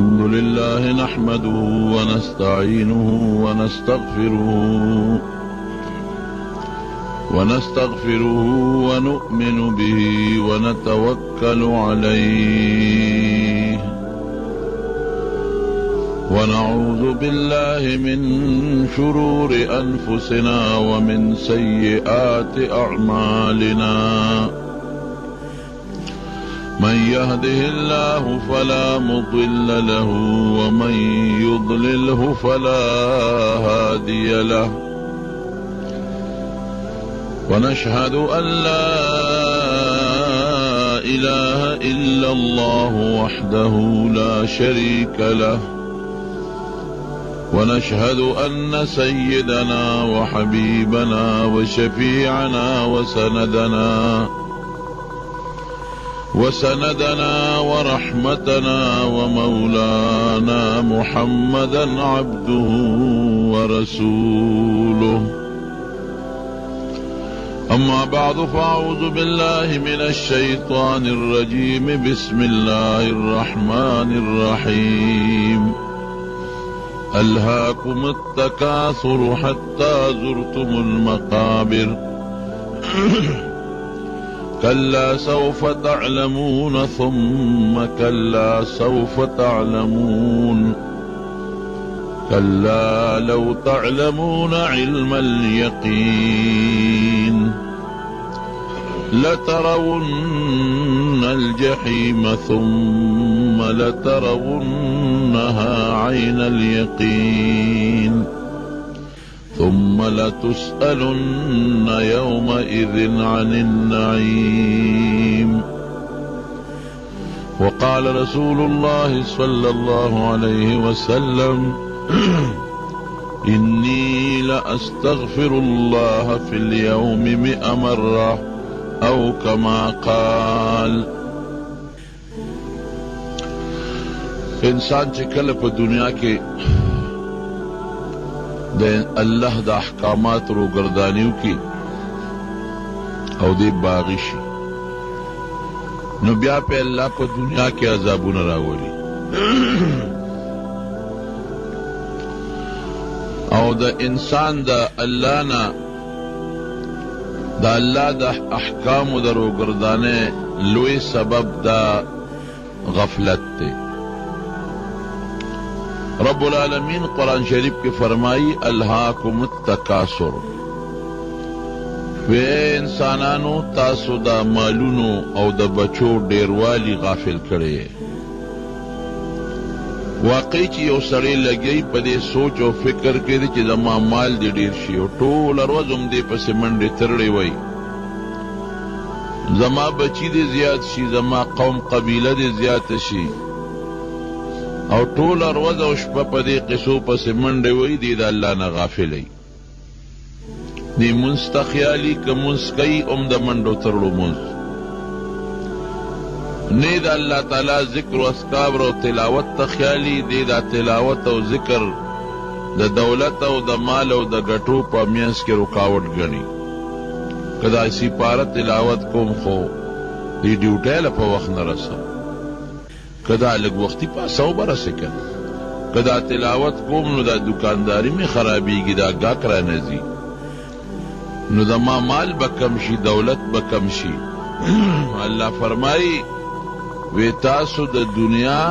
الحمد لله نحمده ونستعينه ونستغفره ونؤمن به ونتوكل عليه ونعوذ بالله من شرور أنفسنا ومن سيئات أعمالنا من يهده الله فلا مضل له ومن يضلله فلا هادي له ونشهد أن لا إله إلا الله وحده لا شريك له ونشهد أن سيدنا وحبيبنا وشفيعنا وسندنا ورحمتنا ومولانا محمدا عبده ورسوله. أما بعد فأعوذ بالله من الشيطان الرجيم. بسم الله الرحمن الرحيم. ألهاكم التكاثر حتى زرتم المقابر كلا سوف تعلمون ثم كلا سوف تعلمون كلا لو تعلمون علم اليقين لترون الجحيم ثم لترونها عين اليقين ثم لتسألن يومئذ عن النعيم. وقال رسول الله صلى الله عليه وسلم إني لأستغفر الله في اليوم 100 مرة أو كما قال. انسان چې کله په دنیا کې د الله د احکامات رو گردانیو کی او دی باغی شي نو بیا په الله په دنیا کې عذابونه راولي او د انسان د الله نه د الله د احکام د رو گردانه لوی سبب دا غفلت ته. رب العالمین قرآن شریف کی فرمائی الہاکم التکاثر وے انسانانو تاسو دا مالونو او دا بچو ډیروالی غافل کړي. واقعي چې یو سړی لګي په دې سوچ او فکر کې چې زما مال دې ډیر شي او ټول ورځ هم دې پسې منډې ترړې وای، زما بچی دې زیات شي، زما قوم قبیله دې زیات شي او ټول ورځ او شپه په دې قصو پسې منډې وای، دې د الله نه غافل وي. دې مونځ ته خیالي که مونځ کوي هم د منډو ترړو مونځ نه د الله تعالی ذکر و اذکار او تلاوت ته خیالي، دې د تلاوت او ذکر د دولت او د مال او د ګټو په میانس کې رکاوټ ګڼي. که دا سپاره تلاوت کوم خو دې ډیوټۍ له په وخت نه رسم، کدا لږ وختي پاسو برسه کنه، کدا تلاوت کوم نو دا دکانداری می خرابیږي، دا گاک را نزي نو دا ما مال بکم شي، دولت بکم شي. الله فرمایي وی تاسو د دنیا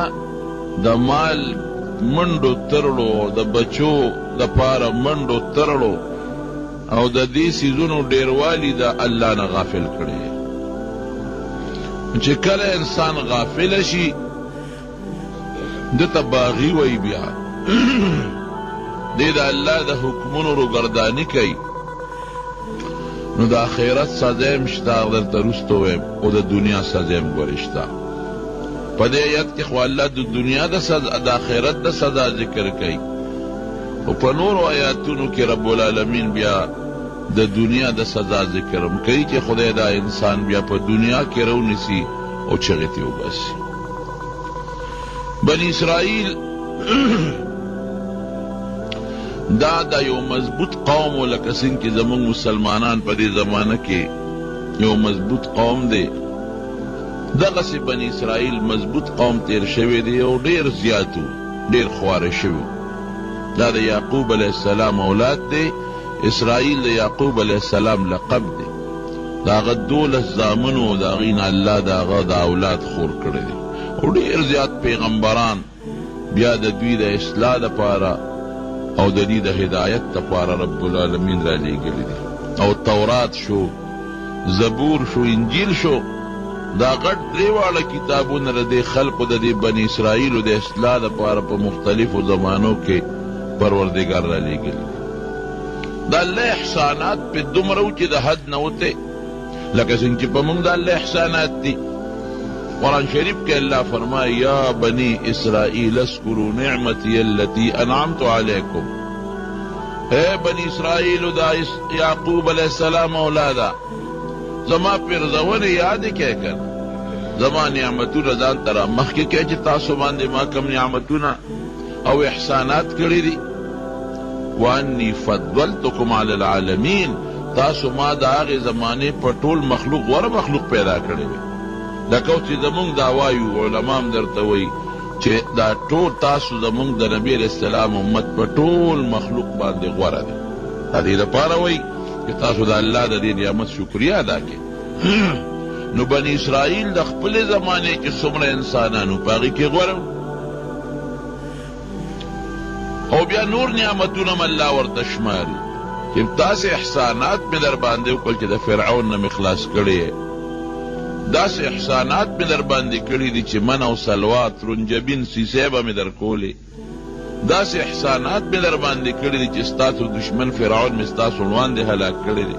د مال منډو ترړو، د بچو د پاره منډو ترړو او د دې سيزونو ډیروالی د الله نه غافل کړي. چې کله انسان غافل شي دته باغی وی بیا دې د الله د حکمونو رو گردانی کوي نو د آخرت سزا مشتا درته رستو ویم او د دنیا سزا ګورشتا. په دې آیت کې خو الله د دنیا د سزا د آخرت د سزا ذکر کوي او په نور آیاتونو کې رب العالمین بیا د دنیا د سزا ذکر هم کوي چې خدای دا انسان بیا په دنیا کې رونیسي او چغتي وباسي. بنی اسرائیل دا دا یو مضبوط قوم و لکه څنګه چې زموږ مسلمانان په دې زمانه کې یو مضبوط قوم دی دغسې بني اسرائیل مضبوط قوم تیر شوی دی او ډېر زیاتو ډېر خواره شوي. دا د یعقوب علیه السلام اولاد دی. اسرائیل د یعقوب علیه السلام لقب دی. د هغه 12 زامنو د هغې نه الله د هغه د اولاد خور کړی دی او ډېر زیات پیغمبران بیا د دوی د اصلاح دپاره او د دوی د هدایت دپاره رب العالمین را لېږلي دي. او تورات شو، زبور شو، انجیل شو، دا غټ درې واړه کتابونه د دې خلقو د دې بني اسرائیلو د اصلاح دپاره په مختلفو زمانو کې پروردګار را لېږلي. د الله احسانات پې دومره و چې د حد نه وتی، لکه څنګه چې په موږ د الله احسانات دي. قرآن شریف کې الله فرمایي یا بني اسرائیل اذکروا نعمتي التي انعمت علیکم. اے بني اسرائیلو دا یعقوب علیہ السلام اولادا زما پرزونې یادې کې کړه، زما نعمتونه ځان ته را مخکې کړه چې تاسو باندې ما کوم نعمتونه او احسانات کړي دي. وانی فضلتکم علی العالمین، تاسو ما د هغې زمانې په ټول مخلوق غوره مخلوق پیدا کړی وي. لکه چې زمونږ دا وایو علما هم درته وایي چې دا ټول تاسو زمونږ د نبي علیه السلام امت په ټول مخلوق باندې غوره دی. د دې لپاره وایي چې تاسو د الله د دې نعمت شکریه ادا کړئ. نو بني اسرائیل د خپلې زمانې کې څومره انسانانو په هغې کې غوره او بیا نور نعمتونه م الله ورته شماري چې داسې احسانات مې در باندې وکړل چې د فرعون نه مې خلاص کړی، داسې احسانات مې در باندې کړي دي چې من او سلوات رنجبین سیسې به مې در کولې، داسې احسانات مې در باندې کړي دي چې ستاسو دشمن فرعون مې ستاسو وړاندې هلاک کړی دی،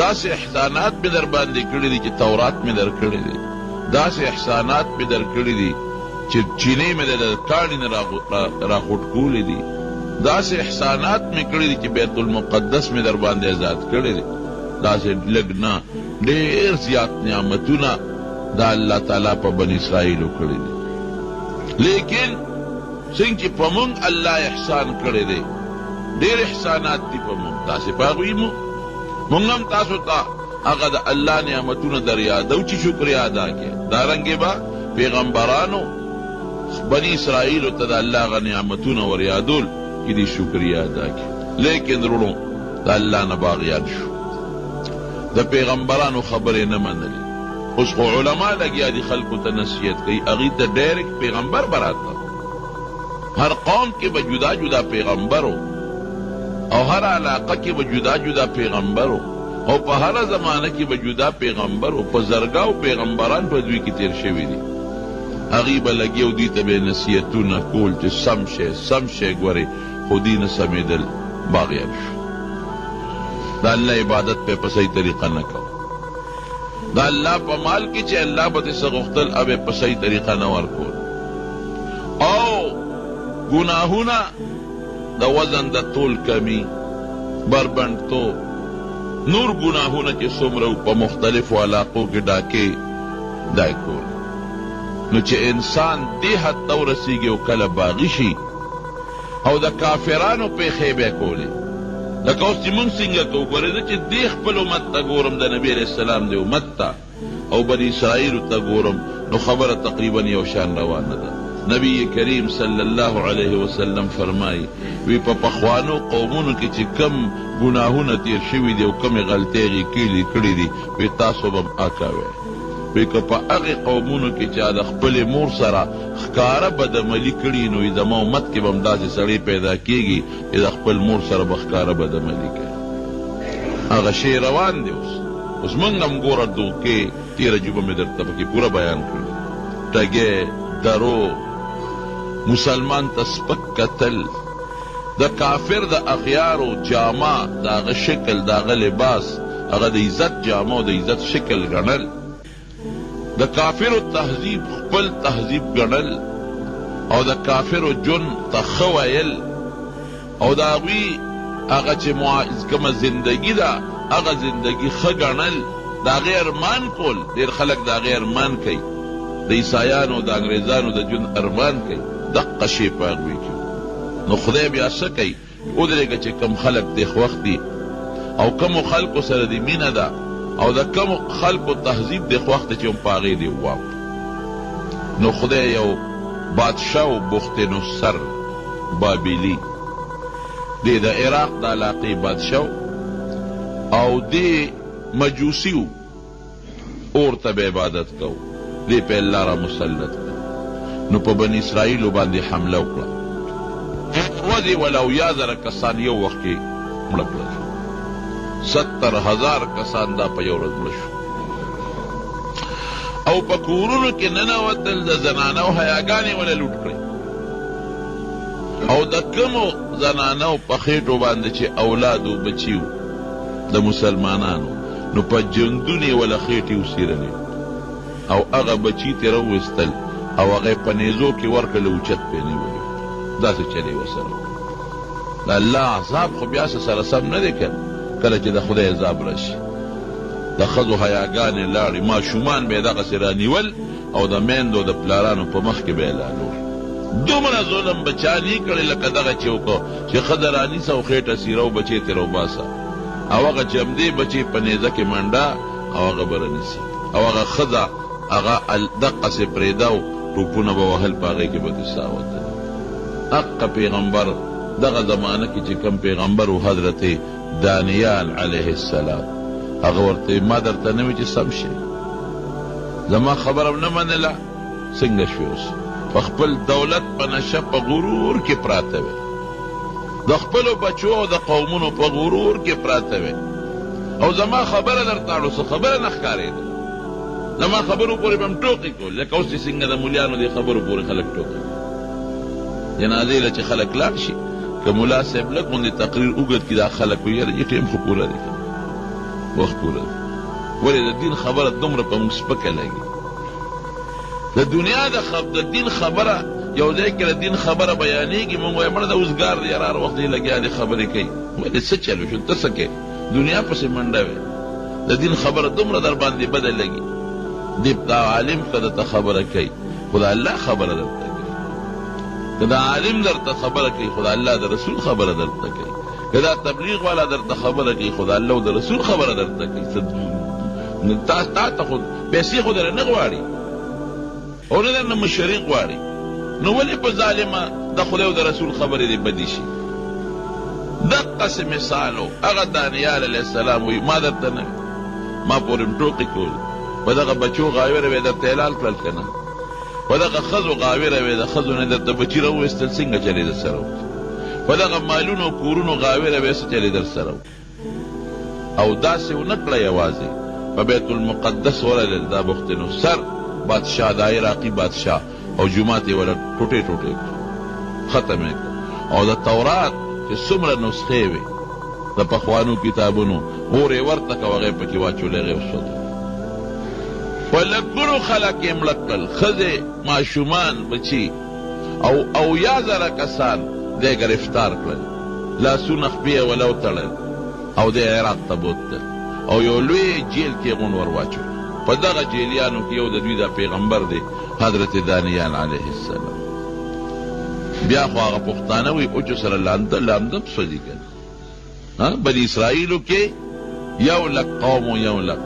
داسې احسانات مې در باندې کړي دي چې تورات مې در کړی دی، داسې احسانات مې در کړي دي چې چینې مې د کاڼي نه راخوټ کولې دي، داسې احسانات مې کړي دي چې بیت المقدس مې در باندې آزاد کړی دی. داسې لږ نه ډېر زیات نعمتونه دا الله تعالی په بني اسرائیلو کړي دي. لیکن څنګه چې په موږ الله احسان کړی دی، ډېر احسانات دي په موږ، داسې په هغوی موږ هم تاسو ته هغه د الله نعمتونه در یادو چې شکریا ادا کړئ. دارنګې به پیغمبرانو بني اسرائیلو ته د الله هغه نعمتونه ور یادول چې دې شکریا ادا کړي. لیکن وروڼو د الله نه باغیان شو، د پیغمبرانو خبرې نه منلې. اوس خو علما لګیا دي خلکو ته نصیحت کوي، هغې ته ډایرکټ پیغمبر به راته، هر قوم کې به جدا جدا پیغمبر او هر علاقه کې به جدا جدا پیغمبر او په هره زمانه کې به جدا پیغمبر او په زرګاو پیغمبران په دوی کې تیر شوي دي. هغې به لګي او دوی ته به نصیحتونه کول چې سم شی ګورې، خو دوی نه سمېدل، باغیان شو. دا الله عبادت پہ په صحیح طریقه نه کو، دا الله په مال کې چې الله به څه غوښتل هغه په صحیح طریقه نه ورکول، او ګناهونه د وزن د طول کمی، بربنډتوب، نور ګناهونه چې څومره په مختلفو علاقو کې ډاکې دا کول. نو چې انسان دې حد ته ورسېږي او کله باغي شي او د کافرانو پېښې به کولې، لکه اوس چې مونږ څنګه کوو، ګورې زه چې دې خپل امت ته ګورم، د نبي علیه السلام د امت ته او بني اسرائیلو ته ګورم، نو خبره تقریبا یو شان روانه ده. نبی کریم صلی الله علیه وسلم فرمایي وی په پخوانو قومونو کې چې کم ګناهونه تیر شوي دي او کمې غلطۍ هغې کړي دي، وی تاسو به م اکوئ. وی که په هغې قومونو کې چې د خپلې مور سره ښکاره بدعملي کړي، نو زما امت کې به هم داسې سړی پیدا کېږي چې د خپل مور سره به ښکاره بدعملي کوي. هغه شی روان دی. اوس موږ هم ګوره دوکې تېره جمعه مې درته پکې پوره بیان کړي، ټګې، دروغ، مسلمان ته سپک کتل، د کافر د اغیارو جامه، د هغه شکل، د هغه لباس، هغه د عزت جامه او د عزت شکل ګڼل، د کافرو تهذیب خپل تهذیب ګڼل، او د کافرو جون ته ښه ویل، او د هغوی هغه چې کومه زندګي ده هغه زندګي ښه ګڼل، د هغې ارمان کول. ډېر خلک د هغې ارمان کوي، د عیسایانو د انګریزانو د ژوند ارمان کوي، دقه شی په هغوی کې. نو خدای بیا څه کوي؟ ودرېږه چې کم خلک دې خوښ دي او کمو خلکو سره دې مینه ده، او د کم خلکو تهذیب دی خوښ دی چې هم په هغې دی واو. نو خدای یو بادشاه و بخت نصر بابلی دی د عراق د علاقې بادشاه او دی مجوسی و، اور ته به عبادت کو، دی په الله را مسلط کو. نو په بني اسرائیلو باندې حمله وکړه، ورځې ولا اویا زره کسان یو وخت کې مړه کړل. 70,000 کسان دا په یو ورځ مړه شو. او په کورونو کې ننوتل، د زنانو حیاګانې ولا لوټ کړې، او د کمو زنانو په خېټو باندې چې اولاد و بچي و د مسلمانانو، نو په جندونې ولا خېټې وسیرلې، او هغه بچي ترې راوویستل او هغه په نیزو کې ورکړل، اوچت پې نیولې. داسې چلې ورسره. د الله عذاب خو بیا سره سم نه دی کړ. کله چې د خدای عذاب راشي د ښځو حیاګانې لاړې، ماشومان به یې دغسې رانیول او د میندو د پلارانو په مخ کې به یې لالول. دومره ظلم به چا نه کړی لکه دغه چې وکړو چې ښځه رانیسه او خېټه سیره او بچی ترې راوباسه، او هغه جمدې بچی په نیزه کې منډه او هغه به رانیسي، او هغه ښځه هغه دقسې پرېږده او ټوپونه به وهل، په هغې کې به کیسه وتل. حق پیغمبر دغه زمانه کې چې کوم پیغمبر و حضرت دانیال علیه السلام، هغه ورته ما درته نه وي چې سم شي، زما خبره نه منله، څنګه شوې اوس؟ په خپل دولت په نشه په غرور کې پراته وي، د خپلو بچو او د قومونو په غرور کې پراته وي، او زما خبره درته اړو څه خبره نه ښکارېده، زما خبرو پورې به هم ټوقې کول، لکه اوس چې څنګه د مولیانو دې خبرو پورې خلک ټوقې کوي. جنازې له چې خلک لاړ شي، که ملا صاحب لږ غوندې تقریر اوږد کړي، دا خلک وي یاره یې ټیم خو پوره دی، وخت پوره دی. ولې د دین خبره دومره په موږ سپکه لګي؟ د دنیا د دین خبره یو ځای کې د دین خبره بیانېږي، موږ وایو مړه د اوزګار دی یاره هر وخت یې لګیا دی خبرې کوي. ولې څه چل وشو؟ ته څه کوې؟ دنیا پسې منډه وې، د دین خبره دومره در باندې بده لګي. دی دا عالم که درته خبره کوي، خو د الله خبره درته کوي. که دا عالم درته خبره کوي، خو د الله د رسول خبره درته کوي. که دا تبلیغ والا درته خبره کوي، خو د الله او د رسول خبره درته کوي. تا ته خو پیسې خو در نه غواړي او نه درنه مشري غواړي، نو ولې په ظالمه د خدای او د رسول خبرې دې بدې شي؟ دقسې مثال و. هغه دانیال علیه السلام وایي ما درته نه ما پورې م ټوقې کولې، په دغه بچو غاویره به یې درته اعلان کړل که نه، په دغه ښځو غاویره به یې د ښځو نه درته بچي راوویستل، څنګه چلې در سره وکړي، په دغه مالونو کورونو غاویره به یې څه چلې در سره وکړي. او داسې ونه کړه یوازې په بیت المقدس ورلل دا بخت نصر بادشاه، دا عراقي بادشاه، او جومات یې ولا ټوټې ټوټې کړه، ختم یې کړه. او د تورات چې څومره نسخې وې د پخوانو کتابونو، اور یې ورته که هغه یې پکې واچولې، هغې وسوځول. په لکونو خلک یې مړه کړل، ښځې، ماشومان، بچي، او اویا زره کسان دی ګرفتار کړل، لاسونه خپې یې ولا وتړل او دی عراق ته بوتل، او یو لوی جیل کې غون ور واچول. په دغه جیلیانو کې یو د دوی دا پیغمبر دی حضرت دانیال علیه السلام. بیا خو هغه پښتانه وایي اوچو سره لامده سوځي که نه. بني اسرائیلو کې 100,000 قوم و 100,000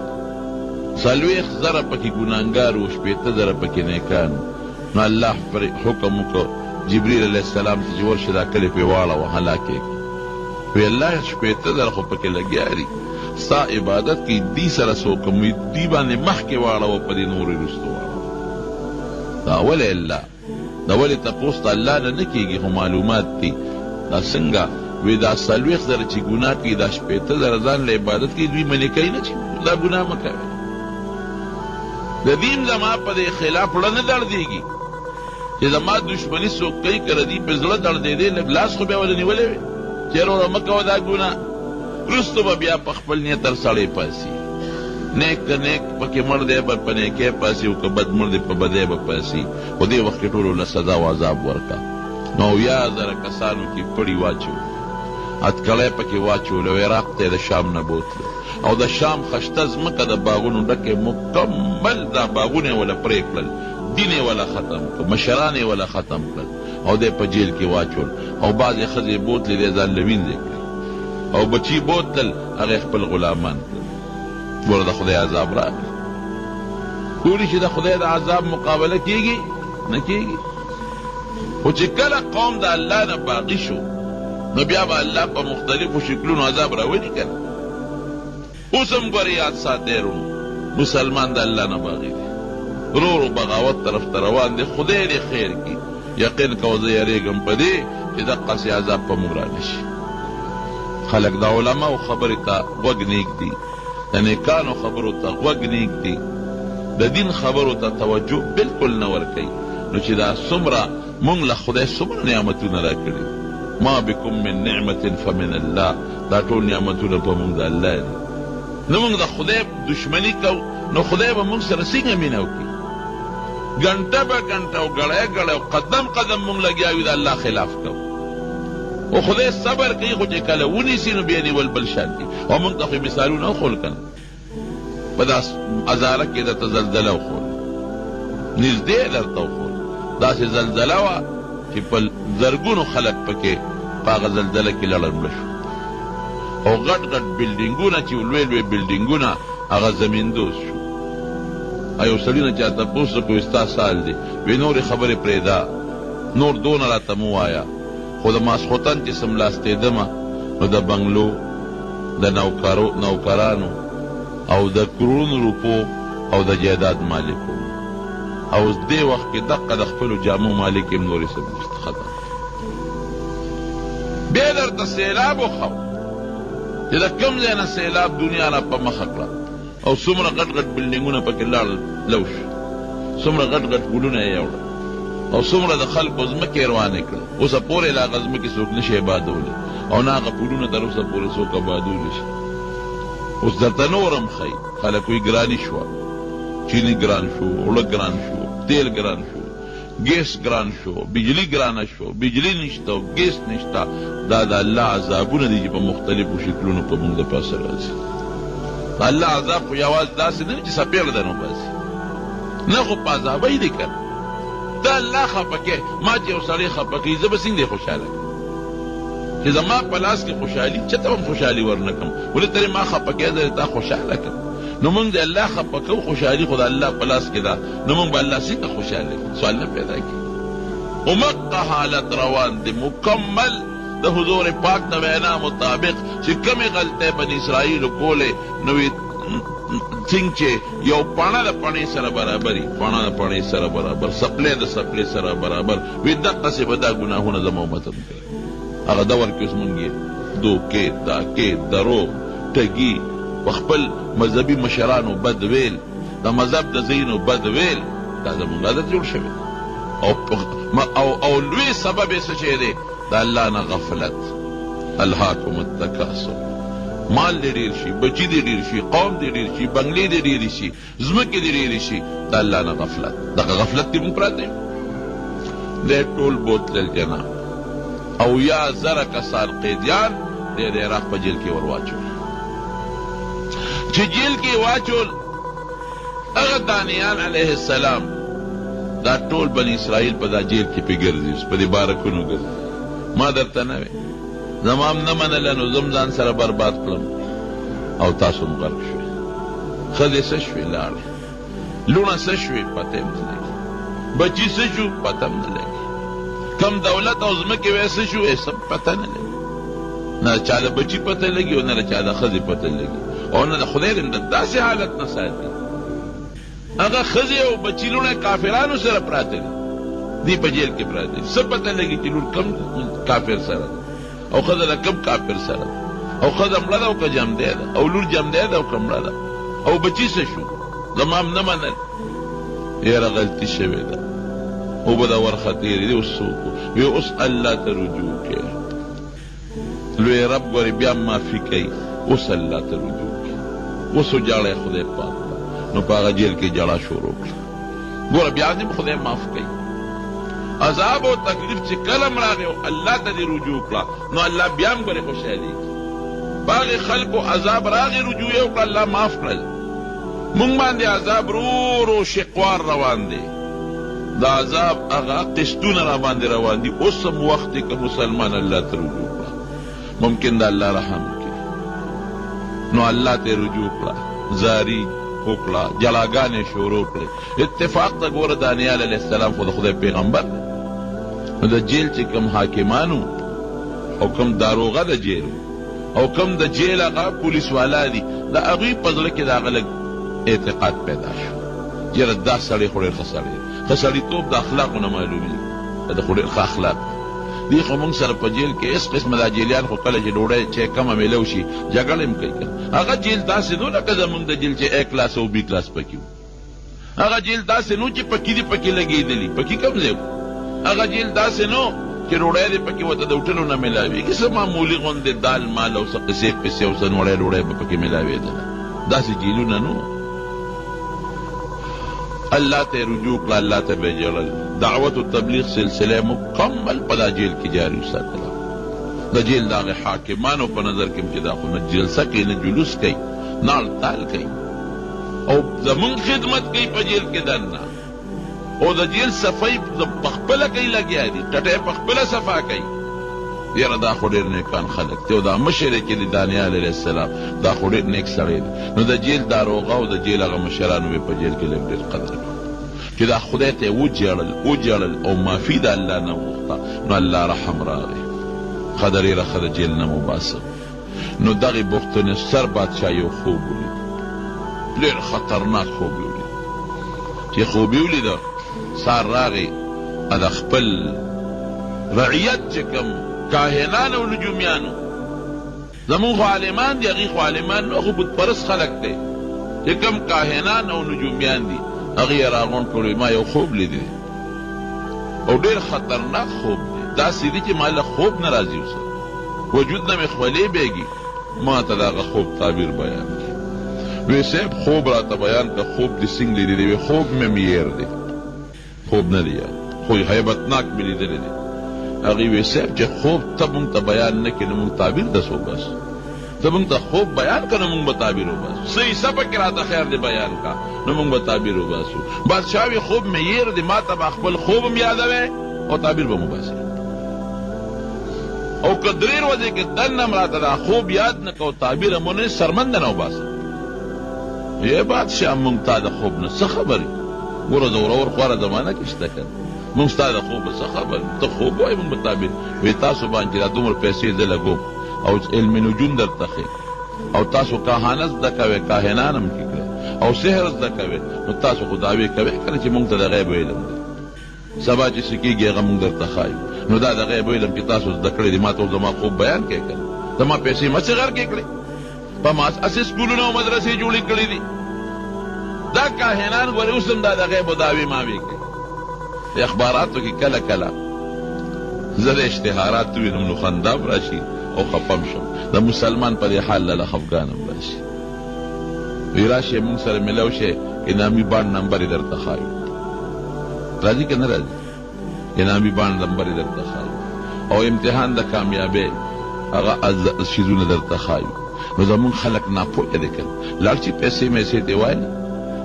څلوېښت زره پکې ګناهګار و، 80,000 پکې نیکان و. نو الله پر حکم وکړ جبریل علیه السلام ته چې ورشه دا کلي پرې واړوه هلاک یې کړه. وی الله 80,000 خو پکې لګیا دي، ستا عبادت کې دی سره څوک وي، دی باندې مخکې واړوه، په دې نورې وروسته واړوه. دا ولې الله دا ولې تپوس ته الله نه نه کېږي؟ خو معلومات دي دا څنګه وی دا 40 زره چې ګناه کوي، دا 80,000 ځان له عبادت کې دوی منې کوي نه چې دا ګناه مه کوئ. د دین زما په دې خلاف زړه نه دردېږي چې زما دشمني څوک کوي، که د دې په زړه دردېدی لږ لاس خو بیا ونه نیولی وی چې وروره مه کوه دا ګناه. وروسته به بیا په خپل نیت تر سړی پاسي، نیک که نیک پکې مړ دی به په نیکۍ پاسي، او که بد مړ دی په بدۍ به پاسي. خو دې وخت کې ټولو له سزا او عذاب ورکړه. نو 100,000 کسانو کې پړي واچو، اتکړی پکې واچول، او عراق ته یې د شام نه بوتلو، او د شام خشته ځمکه د باغونو ډکې مکمل دا باغونه یې وله پرې کړل، دین یې وله ختم کړ، مشران یې وله ختم کړل، او دی په جیل کې واچول. او بعضې ښځې بوتلې دی ځان له وینځې کړې، او بچي بوتل هغې خپل غلامان کړل. ګوره د خدای عذاب راغی. ګوري چې د خدای د عذاب مقابله کیږي نه کیږي. خو چې کله قوم د الله نه باغي شو نو بیا به الله په مختلفو شکلونو عذاب راولي که نه. اوس هم ګورې یاد ساتئ رونو، مسلمان د الله نه باغي دی، رو رو بغاوت طرف ته روان دی. خدای دې خیر کړي. یقین کوه زه یریږم په دې چې دقسې عذاب په موږ رانشي. خلک د علماو خبرې ته غوږ نیږدي، د نیکانو خبرو ته غوږ نیږدي، د دین خبرو ته توجه بالکل نه ورکوي. نو چې دا څومره مونږ له خدای څومره نعمتونه راکړي. ما بکم من نعمت فمن الله، دا ټول نعمتونه په مونږ د الله دي. نو مونږ د خدای دشمني کوو نو خدای به مونږ سره څنګه مینه وکړي؟ ګنټه به ګنټه او ګړی ګړی او قدم قدم مونږ لګیا یو د الله خلاف کوو. او خدای صبر کوي، خو چې کله ونیسي نو بیا نیول بل شان دي. او مونږ ته خو مثالونه وښول که نه، په دا هزاره کې درته زلزله وښول، نږدې درته وښول. داسې زلزله وه چې په زرګونو خلک پکې په هغه زلزله کې لړل مړه شو. او غټ غټ بلډینګونه چې لوی لوی بلډینګونه هغه زمیندوز شو. یو سړي نه چا تپوس وکړو ستا سال دی؟ وی نورې خبرې پرېږده، نور دونه راته مه وایه. خو د ماسخوتن چې څملاستېدمه نو د بنګلو د نوکرانو او د کرونو روپو او د جایداد مالکو او دې وخت کې دقه د خپلو جامو مالک هم نورې ختم. بیا درته سیلاب وښو چې د کوم ځای نه سیلاب دنیا را په مخه کړه او څومره غټ غټ بلډینګونه پکې لاړل لو شو، څومره غټ غټ ګلونه یې یوړل او څومره د خلکو ځمکې روانې کړه. اوسه پورې لا هغه ځمکې څوک نشي آبادولی او نه هغه پولونه تر اوسه پورې څوک آبادولی شي. اوس درته نور هم ښایي. خلک وایي ګراني شوه، چیني ګران شو، اوړه ګران شو، تیل ګران شو، ګیس ګران شو، بجلی ګرانه شو، بجلی نشته او ګیس نشته. دا د الله عذابونه دي چې په مختلفو شکلونو په موږ د پاسه راځي. د الله عذاب خو یوازې داسې نه چې څپېړه درنه وباسي، نه خو په عذابی دی که نه. ته الله خفه کوې، ما چې یو سړی خفه کوي زه به څنګه خوشحاله کړم؟ چې زما په لاس کې خوشحالي چېرته هم خوشحالي ورنه کړم. ولې ته ما خفه کوې زه تا خوشحاله کړم؟ نو موږ د الله خفه کوو، خوشحالي خو د الله په لاس کې ده. نو موږ به الله څنګه خوشحاله کړو؟ سوال نه پیدا کړي. ومقه حالت روان دی مکمل د حضور پاک د وینا مطابق چې کومې غلطۍ بني اسرائیلو کولې نو څنګه چې یو پاڼه د پاڼې سره برابري، پاڼه د پاڼې سره برابر، سپلی د سپلی سره برابر وي، دقسې به دا ګناهونه زما امت هم کوي. هغه دور کې اوس مونږ یې دوکې، تاکې، دروغ، ټګي، په خپل مذهبي مشرانو بد ویل، د مذهب د ځایونو بد ویل، دا زمونږ عادت جوړ شوی. او لوی سبب یې څه شی دی؟ د الله نه غفلت. الهاکم التکاثر، مال دې ډېر شي، بچي دې ډېر شي، قوم دې ډېر شي، بنګلې دې ډېرې شي، ځمکې دې ډېرې شي، د الله نه غفلت. دغه غفلت کې مونږ پراته یو. دی ټول بوتل الجنه او یا زره کسان قیدیان دی د عراق په جیل کې ور واچول. چې جیل کې واچول هغه دانیال علیه السلام دا ټول بني اسرائیل په دا جیل کې پې ګرځي، په دې بارکونو ګرځي. ما درته نه وې زما هم نه منله نو زم ځان سره برباد کړم او تاسو هم غرق شوې. ښځې څه شوې لاړې، لوڼه څه شوې پته هم نه لګي، بچي څه شو پته هم نه لګي، کم دولت او ځمکې وې څه شو څه پته نه لګي. نه چا د بچي پته لګي او نه د چا د ښځې پته لګي او نه د خدای د داسې حالت نه ساتي. هغه ښځې او بچي لوڼه کافرانو سره پراته دي، دی په جیل کې پراته دي. څه پته لګي چې لور کم کافر سره ده او ښځه د کم کافر سره ده، او ښځه مړه ده او که جمدی ده، او لور جمدی ده او که مړه ده، او بچي څه شو زما هم نه منل. یاره غلطي شوې ده او به دا ورخه تېرې دي. اوس څوک وی اوس الله ته رجوع کې لوی رب ګورې بیا معافي کوي. اوس الله ته رجوع کې اوس وجاړی خدای پاک نو په هغه جیل کې جړه شروع کړه. ګوره بیا دې خدای معاف کوي. عذاب او تکلیف چې کله م راغی او الله ته دې رجوع کړه نو الله بیا هم ګورې خوشحالي کړي. په هغې خلکو عذاب راغی رجوع یې وکړه الله معاف کړل. مونږ باندې عذاب رو شقوار روان دی، د عذاب هغه قسطونه را باندې روان دي. اوس هم وخت دی که مسلمان الله ته رجوع کړه، ممکن د الله رحم کړي نو الله ته رجوع کړه. زاری وکړه، جلاګانې شروع کړې. اتفاق ته ګوره دانیال علیه السلام خو د خدای پیغمبر دی. نو د جیل چې کوم حاکمانو او کوم داروغه د جیل او کوم د جیل هغه پولیس والا دي، د هغوی په زړه کې د هغه لږ اعتقاد پیدا شو. یاره دا سړی خو ډېر ښه سړی دی. ښه سړیتوب د اخلاقو نه معلومېږي، د خو ډېر ښه اخلاق دی. خو موږ سره په جیل کې هېڅ قسمه دا جیلیان خو کله چې ډوډۍ چې کمه میلو شي جګړه هم کوي. هغه جیل داسې نو لکه زموږ د جیل چې A کلاس او B کلاس پکې و. هغه جیل داسې نو چې پکې دي پکې لګېدلي، پکې کم ځای و. هغه جیل داسې نو چې ډوډۍ دې پکې ورته د هوټلو نه میلاوېږي، څه معمولي غوندې دال مال او څه قصې پسې او څه نوړی ډوډۍ به پکې میلاوېدله. داسې جیلونه نو. الله ته رجوع کړه، الله ته به ژړل. دعوت و تبلیغ سلسله مکمل په دا جیل کې جاري وساتله. د جیل د هغې حاکمانو په نظر کې چې دا خو نه جلسه کوي نه جلوس کوي نه هړتال کوي او زمونږ خدمت کوي په جیل کې دننه، او د جیل صفائی پخپله کوي لګیا دي، ټټۍ پخپله صفا کوي. یاره دا خو ډېر نیکان خلک دی او دا مشر یې چې دی دانیال علیه السلام دا خو ډېر نیک سړی دی. نو د جیل داروغه او د جیل هغه مشرانو یې په جیل کې لږ ډېر قدر کړ چې دا خدای ته یې وجړل او معافي د الله نه وغوښته. نو الله رحم راغی، قدر یې راښه د جیل نه وباسه. نو دغې بختنصر بادشاه یو خوب ولید، ډېر خطرناک خوب یې ولید. چې خوب یې ولیده سار راغی د خپل رعیت چې کوم کاهنان او نجومیانو، زمون خو عالمان دي، هغې خو عالمان نو خو بتپرست خلک دی، چې کوم کاهنان او نجومیان دي هغې یې راغونډ کړو. ما یو خوب لیدی او ډېر خطرناک خوب دی، داسې دی چې ما له خوب نه راځي اوسه وجود نه مې خولې بیږي. ما ته د هغه خوب تعبیر بیان کړي. وی صاحب خوب راته بیان که خوب دې څنګه لیدلی دی؟ وی خوب مې میر دی، خوب نه دی یار، خو هیبتناک مې لیدلی دی. هغې وی صاحب چې خوب ته مونږ ته بیان نه کړي نو مونږ تعبیر دسو بس، ته مونږ ته خوب بیان که نو مونږ به تعبیر وباسو، څه حصه پکې راته خیر دی بیان کا نو مونږ به تعبیر وباسو. بادشاه وی خوب مې ییر دی، ما ته به خپل خوب هم یادوی او تعبیر به مو باسي. او که درې ورځې کې دننه م راته دا خوب یاد نه کو تعبیر مو نه سرمنده نه وباسه. ای بادشاه مونږ تا د خوب نه څه خبرې؟ ګوره زورور خواره زمانه کې شته که مونږ ستا د خوب څه خبرې؟ ته خوب وایې مونږ به تعبیر. وی تاسو باندې دا دومره پیسې زه لګوم او علم نجوم درته ښیم او تاسو کاهانه زده کوئ، کاهنان هم کې کړئ او سحر زده کوئ، نو تاسو خو دعوې کوئ که نه چې مونږ ته د غیب علم دی، سبا چې څه کېږي هغه مونږ درته ښایو. نو دا د غیب علم چې تاسو زده کړی دی ما ته زما خوب بیان کوې که نه؟ زما پیسې مه صغر کې کړې، په ما اسې سکولونه او مدرسې جوړې کړې دي. دا کاهنان ګورې اوس هم دا د غیب دعوې ماوې کوي. د اخباراتو کې کله کله زه د اشتهارات وینم نو خندا م راشي او خفم شم. د مسلمان په دې حال له خفګان هم راشي. وی راشي مونږ سره ملو شي انعامي بانډ نمبر یې درته ښایو. راځي که نه راځي؟ انعامي بانډ نمبر یې درته ښایو او امتحان د کامیابۍ هغه شیزونه درته ښایو. نو زمونږ خلک ناپوهه دی که لاړ شي پیسې میسې ته وایي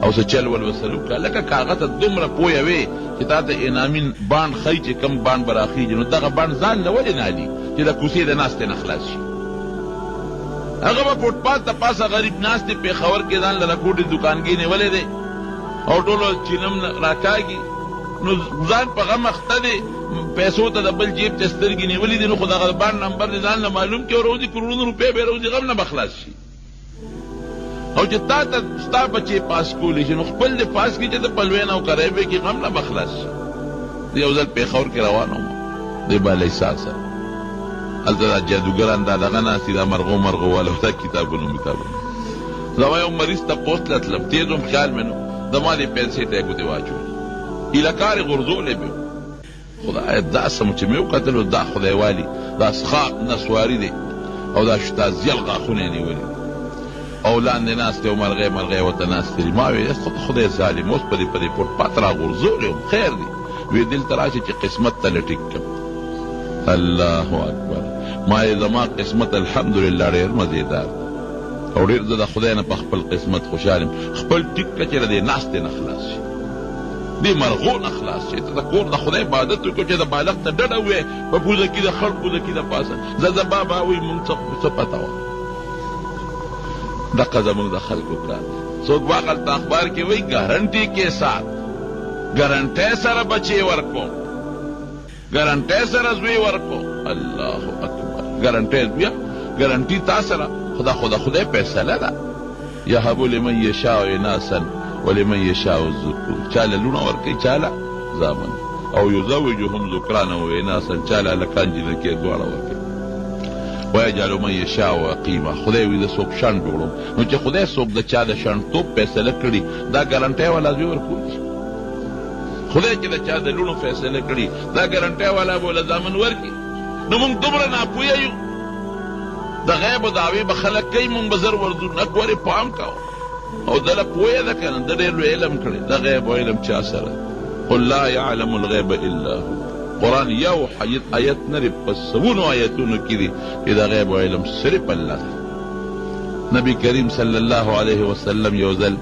او څه چل ول وسلو که لکه کاغه ته دومره پوهه وې چې تا ته انعامي بانډ ښایي چې کم بانډ به راخېږي، نو دغه بانډ ځان له ولې نه علي چې د کوڅې د ناستې نه خلاص شي؟ هغه به فوټپاث د پاسه غریب ناست دی، پېښور کې ځان له رکوټې دوکانګۍ نیولی دی او ټولو چینم راکاږي، نو ځان په غم اخته دی، پیسو ته د بل جیب ته سترګې نیولي دي، نو خو دغه بانډ نمبر دې ځان له معلوم کړي او روزي کروڑونو روپۍ به یې روزي غم نه به خلاص شي. او چې تا ته ستا بچې پاس کولی شي نو خپل دې پاس کړي چې ته پلوین او قریبې کې غم نه به خلاص شي. یو ځل پېښور کې روان وم دی بالیسا سره، هلته دا جادوګران دا دغه ناستي دا مرغو والا دا کتابونه زما یو مریض ته پوست له تلم، تېز وم خیال مې نو زما دې پیسې ته یې ګوتې واچولې، هیله کار یې غورځولی به خدایه داسې مو چې مې وکتلو دا خدایوالي دا څښاک نسواري دی او دا شتازیل غاښونه یې نیولي او لاندې ناستې او مرغۍ ورته ناستې دي. ما ویل خدای ظالم اوس په دې فوټپاث راغورځولی وم خیر دی. وی دلته راشي چې قسمت ته لټیک کړم. الله اکبر. ما یې زما قسمت الحمدلله ډېر مزېدار او ډېر زه د خدای نه په خپل قسمت خوشحال یم. خپل ټیک کړه چې د دې ناستې نه خلاص شي، دې مرغو نه خلاص شي، ته د کور د خدای عبادت وکړو چې د بالښت ته ډډه ووې په پوزه کې د خړ پوزه کې د پاسه زه بابا وایي مونږ څه پته وه. دغه زموږ د خلکو کار څوک واقعا اخبار کې وایي ګارنټي کې ساتھ ګارنټۍ سره بچي ورکو ګارنټۍ سره زوی ورکو الله اکبر ګارنټۍ بیا ګارنټي تا سره خدای فیصله ده یهب لمن یشاء اناسا ولمن یشاء الذکور چاله لونه ورکوي چاله زامن او یزوجهم ذکرانا و اناسا چاله لکان جنکې دواړه ورکوي ویجعل من یشاء عقیما خدای وي د څوک شان جوړوم نو چې خدای څوک د چا د شانتوب فیصله کړي دا ګارنټۍ والا زوی ورکوي خدای چې د چا د لونو فیصله کړي دا ګارنټۍ والا به له زامن ورکي نو موږ دومره ناپوهه یو د غیب دعوې به خلک کوي موږ به زر ورځو نه ګورې پام کوو او دله پوهه ده که نه د ډېر لوی علم کړی د غیب او علم چا سره قل لا یعلم الغیب الا هو قرآن یو آیت نری په سوونو آیتونو کې دي چې د غیب او علم صرف الله ده نبی کریم صلی الله علیه وسلم یو ځل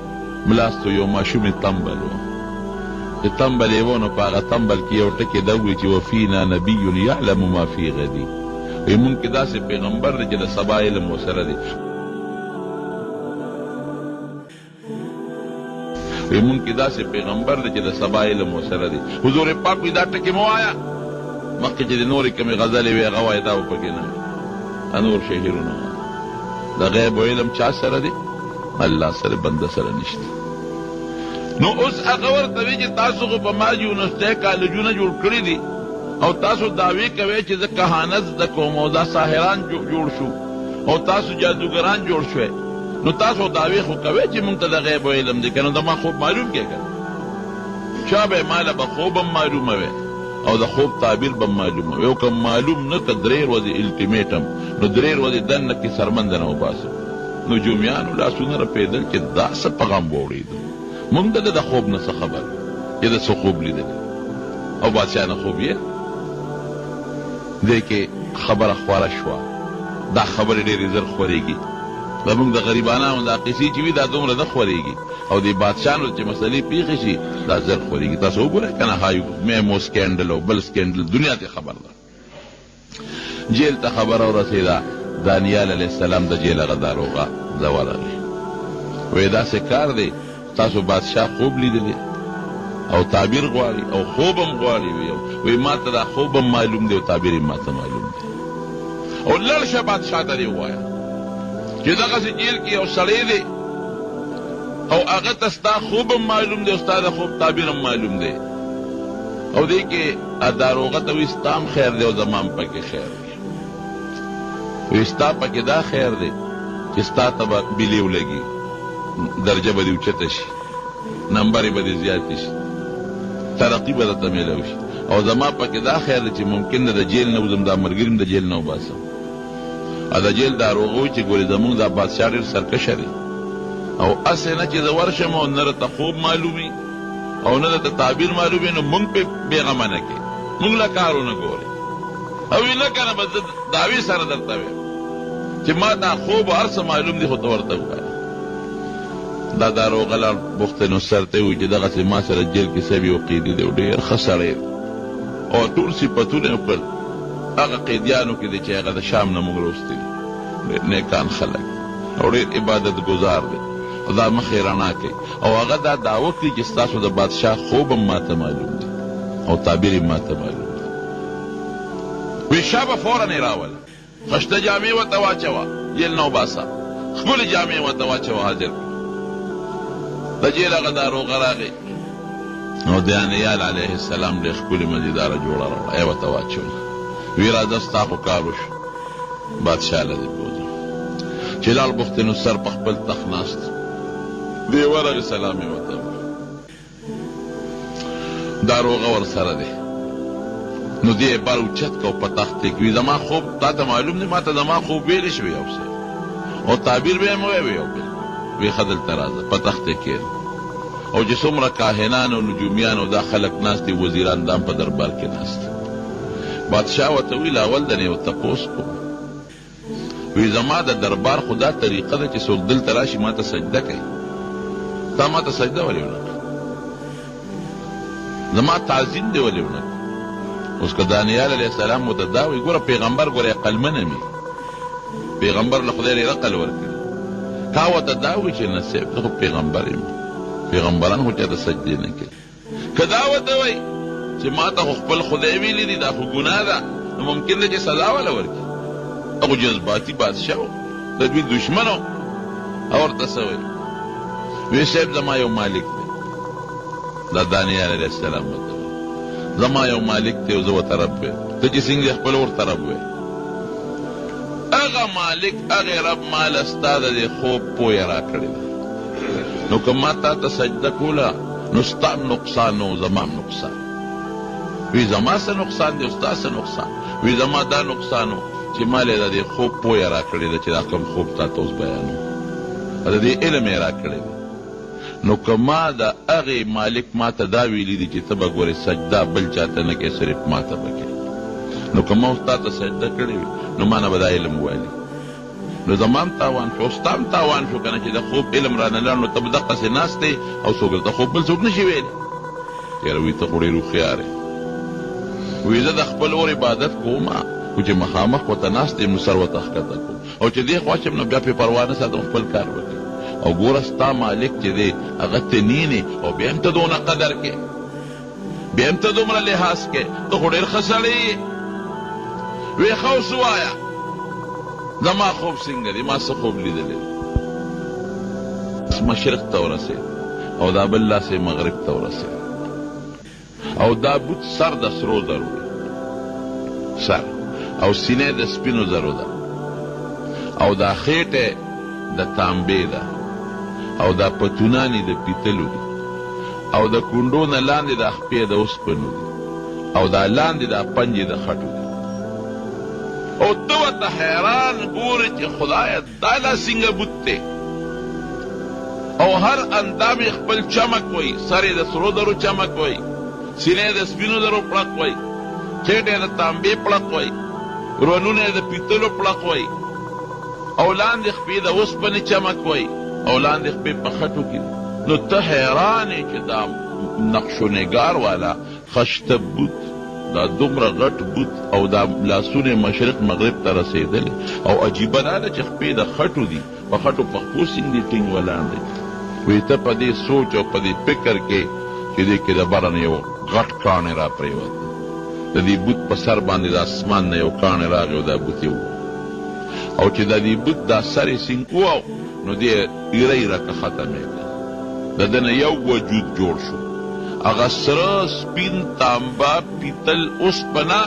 ملاستو یو ماشومې تمبل و چې تمبل یې و نو په هغه تمبل کې یو ټکې ده ووایي چې وفینا نبی یعلم ما فی غدی وی مونږ کې داسې پیغمبر دی چې د سبا علم ورسره دی وی مونږ کې داسې پیغمبر دی چې د سبا علم ورسره دی حضور پاک وی دا ټکې مه وایه مخکې چې د نورې کومې غزلې وي هغه وایه دا به پکې نه وي نور شعرونه د غیب او علم چا سره دی الله سره بنده سره نشته نو اوس هغه ورته وی چې تاسو خو په ما یونسټۍ کالجونه جوړ کړي دي او تاسو دعوی کوي چې زه کهانت زده کوم او دا ساحران جوړ شو او تاسو جادوګران جوړ شوئ نو تاسو دعوی خو کوي چې مونږ ته د غیب او علم دی که نو د ما خوب معلوم کېږه چا به ماله به خوب هم معلومه وی او د خوب تعبیر به معلومه وی او که معلوم نه که 3 ورځې الټیمیټم نو 3 ورځې دننه کې سرمنده نه وباسم نو جومیانو لاسونه رپېدل چې دا څه پیغام به اورېده مونږ د خوب نه څه خبر چې د څه خوب لیدلی او بادشاه نه خوب یې دی کې خبره خواره شوه دا خبرې ډېرې زر خورېږي زموږ د غریبانو دا قصې چې وي دا دومره نه خورېږي او د بادشاهانو چې مسلې پېښې شي دا زر خورېږي تاسو وګورئ که نه هایو میمو سکینډل او بل سکینډل دنیا ته خبر ده جیل ته خبره ورسېده دانیال علیه السلام د جیل هغه داروغه زه ورغلی وایي داسې کار دی تاسو بادشاه خوب لیدلی او تعبیر غواړي او خوب هم غواړي وی ما ته دا خوب هم معلوم دی او تعبیر ما ته معلوم دی او لړ شه بادشاه ته دې ووایه چې دغسې جیل کې یو سړی دی او هغه ته ستا خوب هم معلوم دی او ستا د خوب تعبیر هم معلوم دی او دې کې داروغه ته وایي ستا هم خیر دی او زما هم پکې خیر دی وایي ستا پکې دا خیر دی چې ستا ته به بیلې ولګي درجه به دې اوچته شي نمبرې به دې زیاتې شي ترقی به درته میلاو شي او زما پکې دا خیر دی چې ممکن نه د جیل نه وځم دا ملګري م د جیل نه وباسم او د جیل دا روغه وي چې ګورې زمونږ دا بادشاه ډېر سرکشه دی او هسې نه چې زه ورشم او نه راته خوب معلومي او نه درته تعبیر معلومي نو مونږ پې بېغمه نه کړې مونږ له کارونه ګورې او وي نه که نه به زه دعوې سره درته ویم چې ما دا خوب هر څه معلوم دی خو ته ورته ووایه دا داروغه لاړ بخت نصر ته وایي چې دغسې ما سره جیل کې سبي او قیدي دی او ډېر ښه سړی او ټول صفتونه یې وکړل هغه قیدیانو کې دی چې هغه د شام نه موږ راوستي دي ډېر نیکان خلک او ډېر عبادت ګزار دی او دا مخې رڼا کوي او هغه دا دعوه کوي چې ستاسو د بادشاه خوب هم ما ته معلوم دی او تعبیر هم ما ته معلوم دی وی شا به فورا یې راوله خشته جامې ورته واچوه جیل نه وباسه ښکلې جامې ورته واچوه حاضر د جیل هغه داروغه راغی او دانیال علیه السلام ډېر ښکلې مزیداره جوړه راوړه یې ورته واچوله وی راځه ستا خو کار وشو بادشاه له دې بوځم چې لاړ بخت نصر په خپل تخت ناست دی ورغې سلام یې ورته وکړ داروغه ورسره دی نو دی یې بر اوچت که او په تخت کې وي زما خوب تا ته معلوم دی ما ته زما خوب ویلی شوی یو څه او تعبیر به یې مه وایې یو بل وی ښه دلته راځه په تخت یې کښېنه او چې څومره کاهنان او نجومیان او دا خلک ناست دي وزیران دا هم په دربار کې ناست بادشاه ورته ویل اول د نه یو تپوس کوم وی زما د دربار خو دا طریقه ده چې څوک دلته راشي ما ته سجده کوي تا ما ته سجده ولې ونه کړه زما تعظیم دې ولې ونه کړه اوس که دانیال علیه السلام ورته دا وایي ګوره پیغمبر ګوره عقلمنه وي پیغمبر له خدای ډېر عقل ورکړي تا ورته دا وایي چې نه صاحب زه خو پیغمبر یم پیغمبران خو چاته سجدې نه کوي که دا ورته وایي چې ما ته خو خپل خدای ویلي دي دا خو ګناه ده نو ممکن ده چې سزا وله ورکړي هغه جذباتي بادشاه و د دوی دشمن و او ورته څه وایي وی صاحب زما یو مالک دی دا دانیال علیه السلام ورته وایي زما یو مالک دی او زه ورته رب یم ته چې څنګه خپل ورته رب وایي هغه مالک هغې رب ماله ستا د دې خوب پویه راکړې ده نو که ما تا ته سجده کوله نو ستا نقصان و زما نقصان وی زما څه نقصان دی او ستا څه نقصان وی زما دا نقصان و چې ما له د دې خوب پویه راکړې ده چې دا کوم خوب تا ته اوس بیانوم د دې علم یې راکړی دی نو که ما د هغې مالک ما ته دا ویلي دي چې ته به ګورې سجده بل چاته نه کوې صرف ما ته به کوې نو که ما اوس تا ته سجده کړې وي نو ما نه به دا علم وویلي نو زما هم تاوان شو ستا هم تاوان شو که نه چې د خوب علم رانه لاړ نو ته به دقسې ناست دی او څوک درته خوب بل څوک نشي ویلی یاره وی ته خو ډېر هوښیار یې وی زه د خپل اور عبادت کوم خو چې مخامخ ورته ناست یم نو سر ورته ښکته کوم او چې دې خوا شم نو بیا پرې پروا نه ساتم خپل کار وکړي او ګوره ستا مالک چې دی هغه ته نینې او بیا هم ته دونه قدر کې بیا هم ته دومره لحاظ کې ته خو ډېر ښه سړی یې وی ښه اوس ووایه زما خوب څنګه دی ما څه خوب لیدلی مشرق ته ورسېد او دا بل لاس مغرب ته ورسېد او دا بوت سر د سرو زرو دی سر او سینې د سپینو زرو ده او دا خېټه د تانبې ده او دا پتونان د پیتلو دي او د کونډو نه لاندې د خپې د اوسپنو دي او دا لاندې د پنجې د خټو دي او ته ورته حیران ګورې چې خدایه دا لا څنګه بوت دی او هر اندام یې خپل چمک وی سر یې د سرو زرو چمک وی سینې د سپینو زرو پړق وی خېټه یې د تانبې پړق وی رونونه یې د پیتلو پړق وی او لاندې خپې د اوسپنې چمک وی او لاندې خپې په خټو کې نو ته حیران یې چې دا نقش و نگار والا خشته بوت دا دومره غټ بوت او دا لاسونه مشرق مغرب ته رسېدلې او عجیبه دا ده چې خپې د خټو دي په خټو پښپو څنګه ټینګ ولاړ دی وی ته په دې سوچ او په دې فکر کې چې دې کې د بره نه یو غټ کاڼی را پرېوت د دې بوت په سر باندې د اسمان نه یو کاڼی راغی او دا بوت یې او چې د دې بوت دا سر یې سینګ وو نو دې ایره ایره که ختمېږي د ده نه یو وجود جوړ شو هغه سره سپین تانبه پیتل اوسپنه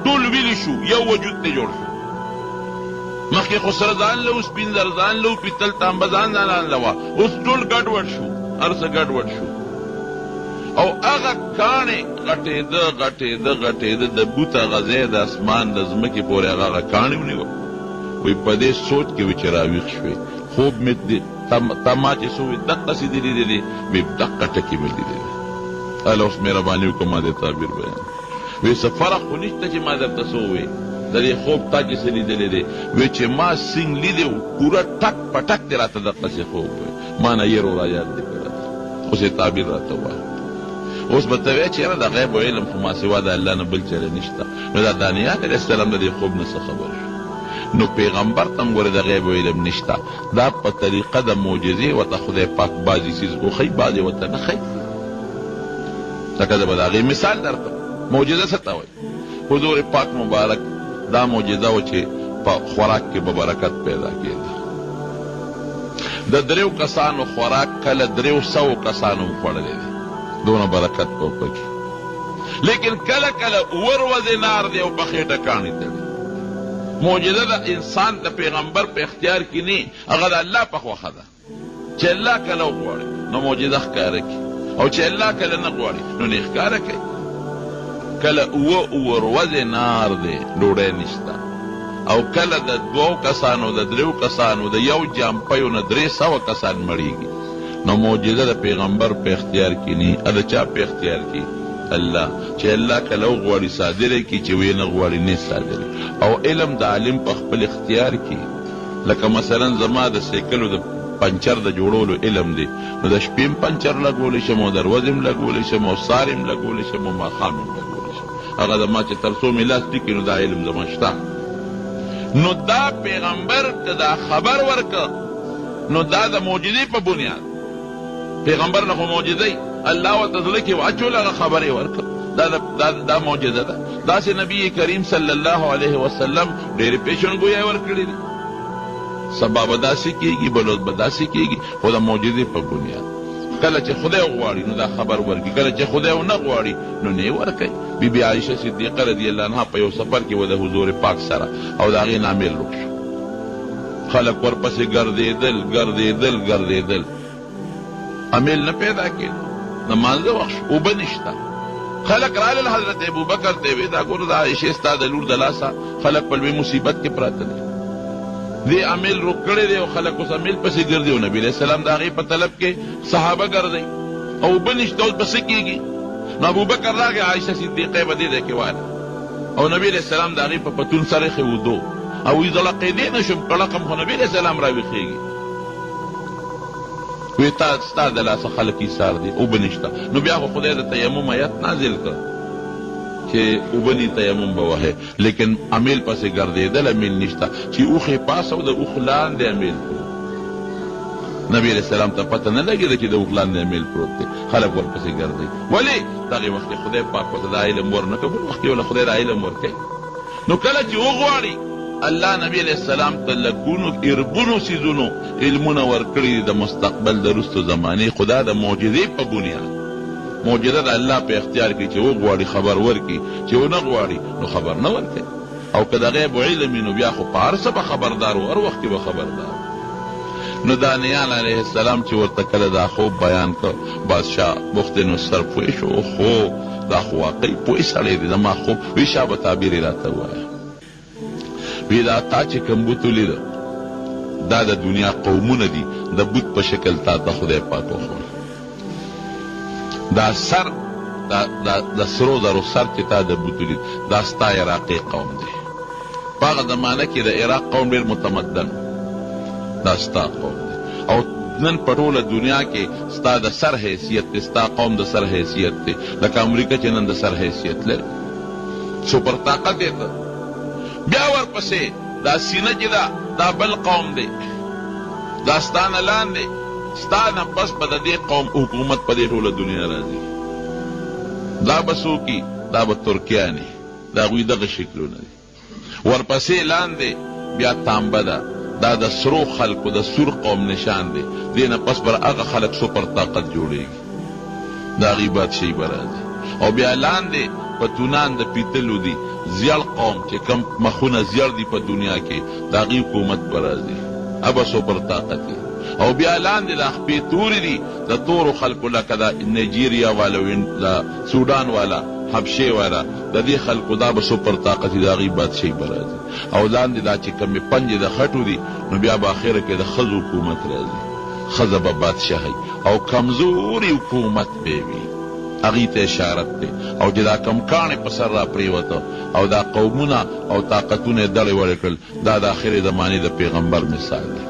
ټول ویلې شو یو وجود ته جوړ شو مخکې خو سره ځان له و سپین زر ځان له و پیتل تانبه ځان له وه اوس ټول ګډوډ شو هر څه ګډوډ شو او هغه کاڼې غټېده غټېده غټېده د بوت هغه ځای د اسمان د ځمکې پورې هغه کاڼې ونیوه وی په دې سوچ کې وی چې راویښ شوې خوب مې تا ما چې څه وی دقسې دې لیدلې وی دقه ټکې مې لیدلې الله اوس مهرباني وکړه ما دې تعبیر بیان وی څه فرق خو نشته چې ما درته څه وویې د دې خوب تا چې څه لیدلی دی وی چې ما سینګ لیدی پوره ټک په ټک دې راته دقسې خوب وی ما نه یې رو رایاد دې کړه اوس یې تعبیر راته ووایه اوس به ته وایې چې یاره د غیب و علم خو ما سوا د الله نه بل چېرې نشته نو دا دانیال علیه السلام د دې خوب نه څه خبر شو نو پیغمبر تم ګوره د غیب و علم نشته دا په طریقه د معجزې ورته خدای پاک بعضې څیز وښیي بعضې ورته نه ښیي لکه زه به د هغې مثال درکړم معجزه څه ته وایي حضور پاک مبارک دا معجزه وه چې په خوراک کې به برکت پیدا کېده د 3 کسانو خوراک کله 300 کسانو خوړلی دی دونه برکت به پکې لیکن کله کله 9 ورځې نار دی او په خېټه کاڼي تړي معجزه د انسان د پیغمبر په اختیار کې نه هغه د الله په خوښه ده چې الله کله وغواړي نو معجزه ښکاره کړي او چې الله کله نه غواړي نو نه ښکاره کوي کله 9 ورځې نار دی ډوډۍ نشته او کله د 2 کسانو د 3 کسانو د یو جامپیو نه 300 کسان مړیږي نو معجزه د پیغمبر په اختیار کې نه د چا په اختیار کې الله چې الله کله وغواړي صادره کړي چې وی نه غواړي نه صادره او علم د عالم په خپل اختیار کې لکه مثلا زما د سیکلو د پنچر د جوړولو علم دی نو د شپې پنچر لګولی شم او د ورځې هم لګولی شم او سهار هم لګولی شم او ماښام هم لګولی شم هغه زما چې تر څو مې لاس ټیکي نو دا علم زما شته نو دا پیغمبر که دا خبر ورکه نو دا د معجزې په بنیاد پیغمبر نه خو معجزې الله ورته زړه کې واچول، هغه خبرې ورکړه. دا معجزه ده. داسې نبی کریم صلی الله علیه وسلم ډېرې پیشنګویۍ ورکړې دي. سبا به داسې کېږي، بلوز به داسې کېږي، خو د معجزې په بنیاد. کله چې خدای غواړي نو دا خبر ورکړي، کله چې خدای ونه غواړي نو نه یې ورکوي. بیبي عایشه صدیقه رضی الله عنها په یو سفر کې و د حضور پاک سره، او د هغې نامېل روک شو. خلک ورپسې ګرځېدل امیل نه پیدا کېده. نمانځه وخت شو، اوبه نشته. خلک رالل حضرت ابوبکر ته وې دا ګوره د عایشې ستا د لور د لاسه خلک په لوی مصیبت کې پراته دي، دې امیل روک کړی دی او خلک اوس امیل پسې ګرځي، او نبي علیه السلام د هغې په طلب کې صحابه ګرځئ او اوبه نشته. اوس به څه کېږي؟ نو ابوبکر راغی، عایشه صدیقه به دې ځای کې واله، او نبي علیه السلام د هغې په پتون سره یې ودو، او وی زه لقیدې نه شم کړقم، خو نبي علیه السلام راویښېږي. وی ستا د لاسه خلک ایثار دي، اوبه نشته. نو بیا خو خدای د تیمم آیت نازل کړ چې اوبه دي تیمم به وهې، لیکن امیل پسې ګرځېدل امیل نشته، چې اوښې پاس او د اوښ لاندې امیل پروت. نبي علیه السلام ته پته نه لګېده چې د اوښ لاندې امیل پروت دی، خلک ورپسې ګرځي. ولې؟ دغې وخت کې خدای پاک ورته دا علم ور نه کړ، بل وخت کې ورله خدای دا علم ورکوي. نو کله چې وغواړي الله نبی علیہ السلام ته لګونو اربونو سیزونو علمونه ورکړي د مستقبل د رستو زمانې، خدا د معجزې په بنیاد. معجزه د الله په اختیار کې چې وغواړي خبر ورکړي، چې ونه غواړي نو خبر نه ورکوي. او که د غیب علم نو بیا خو په هر څه به خبردار و، هر وخت کې به خبردار. نو دانیال علیه السلام چې ورته کله دا خوب بیان کړ، بادشاه بخت نصر پوه شو، خو دا خو واقعي پوه سړی دی، زما خوب وی شابه تعبیر یې راته ووایه. وی دا تا چې کوم بوت ولیده دا د دنیا قومونه دي، د بوت په شکل تا ته خدای پاک وښود. دا سر د سرو زرو سر چې تا د بوت ولید دا ستا عراقي قوم دی. په هغه زمانه کې د عراق قوم ډېر متمدن، دا ستا قوم دی. او نن په ټوله دنیا کې ستا د سر حیثیت دی، ستا قوم د سر حیثیت دی، لکه امریکا چې نن د سر حیثیت لري، سوپر طاقت دی. بیا ورپسې دا سینه چې دا بل قوم دی، دا ستا نه لاندې، ستا نه پس به د دې قوم حکومت په دې ټوله دنیا راځي. دا به څوکي، دا به ترکیانې، د هغوی دغه شکلونه دي. ورپسې لاندې بیا تانبه ده، دا د سرو خلکو د سور قوم نشان دی. دې نه پس بر هغه خلک سوپر طاقت جوړېږي، د هغې بادشاهي به راځي. او بیا لاندې پتونان د پیتلو دي، زیړ قوم چې کم مخونه زیړ دي په دنیا کې، د هغې حکومت به راځي، هغه سوپر طاقت دی. او بیا لاندې د خپې تورې دي د تورو خلکو، لکه د نایجیریا والا، د سودان والا، حبشې والا، د دې خلکو دا به سوپر طاقت دي، د هغې بادشاهي به راځي. او لاندې دا چې کمې پنجې د خټو دي، نو بیا به اخره کې د ښځو حکومت راځي، ښځه به بادشاهي او کمزوري حکومت به وي. هغې ته اشارت دی. او چې دا کم کاڼې په سر را پرېوته او دا قومونه او طاقتونه یې دړې وړې کړل، دا د آخرې زمانې د پیغمبر مثال دی.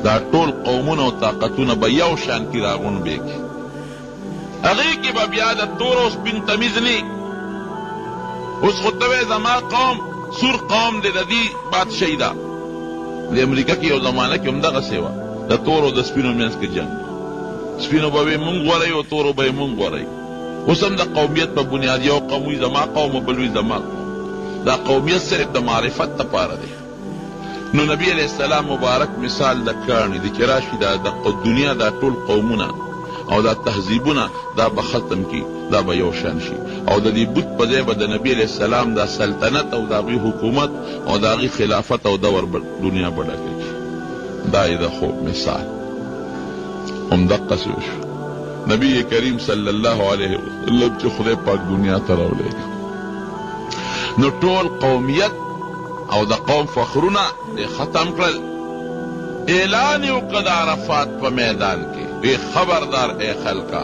دا ټول قومونه او طاقتونه به یو شان کې راغونډېږي، هغې کې به بیا د تور او سپین تمیز نه. اوس خو ته وایې زما قوم سور قوم دی، د دې بادشاهي ده. د امریکا کې یو زمانه کې همدغسې وه، د تور او د سپینو منځ کې جنګ، سپینو به یې مونږ غوره او تورو به یې مونږ غوره. اوس هم د قومیت په بنیاد یو قوم وي زما قوم او بل وي زما قوم. دا قومیت صرف د معرفت دپاره دی. نو نبی علیہ السلام مبارک مثال د کاڼي دی چې راشي د دنیا دا ټول قومونه او دا تهذیبونه دا به ختم کی، دا به یو شان شي. او د دې بت په ځای به د نبی علیہ السلام دا سلطنت او د هغوی حکومت او د هغوی خلافت او دور دنیا به ډکه کړي. دا یې د خوب مثال همدقسې وشو. نبی کریم صلی الله علیه وسلم چې خدای پاک دنیا ته راولېږي، نو ټول قومیت او د قوم فخرونه ختم کړل. اعلان یې وکړه د عرفات په میدان کې، وی خبردار ای خلکا،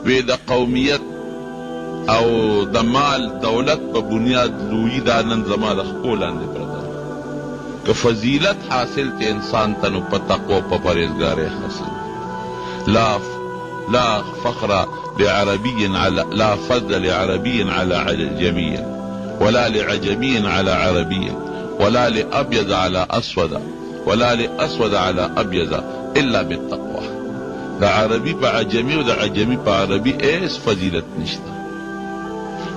وی د قومیت او د مال دولت په بنیاد لویي دا نن زما د خپو لاندې پرته ده. که فضیلت حاصل ته انسان ته نو په تقوا په پرهیزګارۍ حاصل. لا فخر لعربي لا فضل لعربي على عجمي، ولا لعجمي على عربي، ولا لأبيض على أسود، ولا لاسود على ابيض الا بالتقوى. دا عربي په عجمي او د عجمي په عربي ایس فضیلت نشته.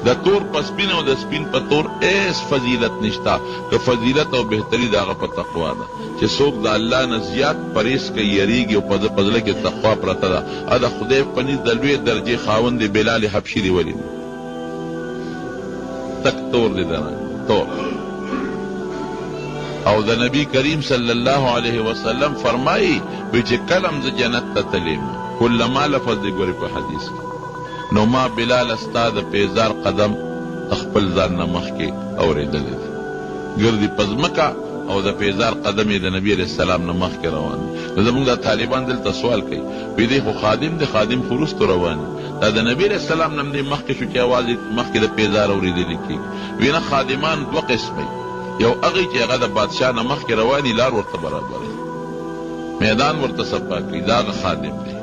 د تور په سپین او د سپین په تور ایس فضیلت نشته. که فضیلت او بهتري دغه په تقوا ده چې څوک د الله نه زیات پرهیز کوي، یریږي او په پزله کې تقوا پرته ده. ا د خدای په نزد د لوی درجې خاوند بلال حبشي دی ولید تک تور دی دنه تور. او د نبی کریم صلی الله علیه وسلم فرمایي چې کلم ز جنت ته تلیم کلما لفظ دی ګوري په حدیث نو ما بلال استاد پیزار قدم خپل ځان نه مخکې اورېدلی دی ګرځي پزمکه او د پیزار قدم یې د نبی علیه السلام نه مخکې روان دي. زموږ د طالبان دلته سوال کوي وی دی خو خادم دی، خادم خو وروسته روان دا د نبی علیه السلام نه دی مخکې شو چې اواز مخکې د پیزار اورېدلی کېږي. وی نه، خادمان دوه قسمه، یو هغه چې هغه د بادشاه نه مخکې رواني لار ورته برابروي، میدان ورته صفا کوي، دا هغه خادم دی.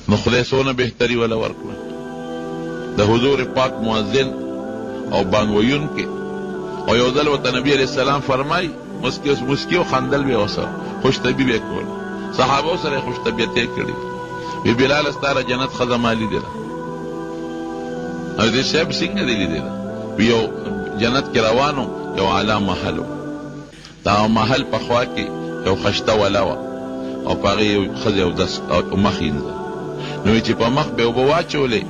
نو خدای څونه بهتري ولا ورکړه. د حضور پاک مؤذن او بانګ ویونکی او یو ځل ورته نبی علیه السلام فرمایي مسکي او خندل به ورسره خوش طبعي به کول. صحابو سره خوش طبیعتې کړي. وی بلال ستاره جنت ښځه ما لیدله. او دې صاحب څنګه دی لیدله؟ وی یو جنت کې روانو یو اعلی محل و. دا محل په خوا کې یو خشته ولا وه او په هغې یو ښځې او دس او مخ یې نو چې په مخ به اوبه واچولې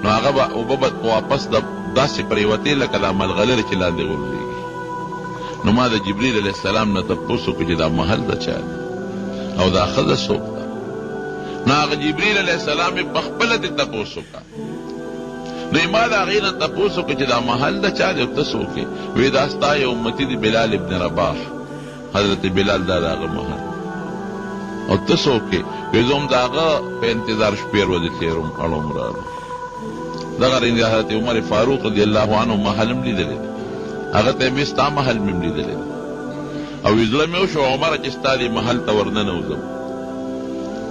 نو هغه به اوبه به واپس داسې پرېوتې لکه دا ملغلرې چې لاندې غورځېږي. نو ما د جبریل علیه السلام نه تپوس وکړو چې دا محل د چا دی او دا ښځه څوک ده. نو هغه جبریل علیه السلام یې پخپله دې تپوس وکړه. نو یې ما د هغې نه تپوس وکړو چې دا محل د چا دی او ته څوک یې؟ وی دا ستا یو امتي دی بلال ابن رباح، حضرت بلال دا د هغه محل او ته څوک یې؟ وی زه هم د هغه په انتظار شپې ورځې تېروم اړوم راړم. دغه رنګ حضرت عمر فاروق رضی الله عنه محل هم لیدلی دی، هغه ته مې ستا محل مې هم لیدلی دی. او زړه مې وشو عمره چې ستا دې محل ته ورننوځم،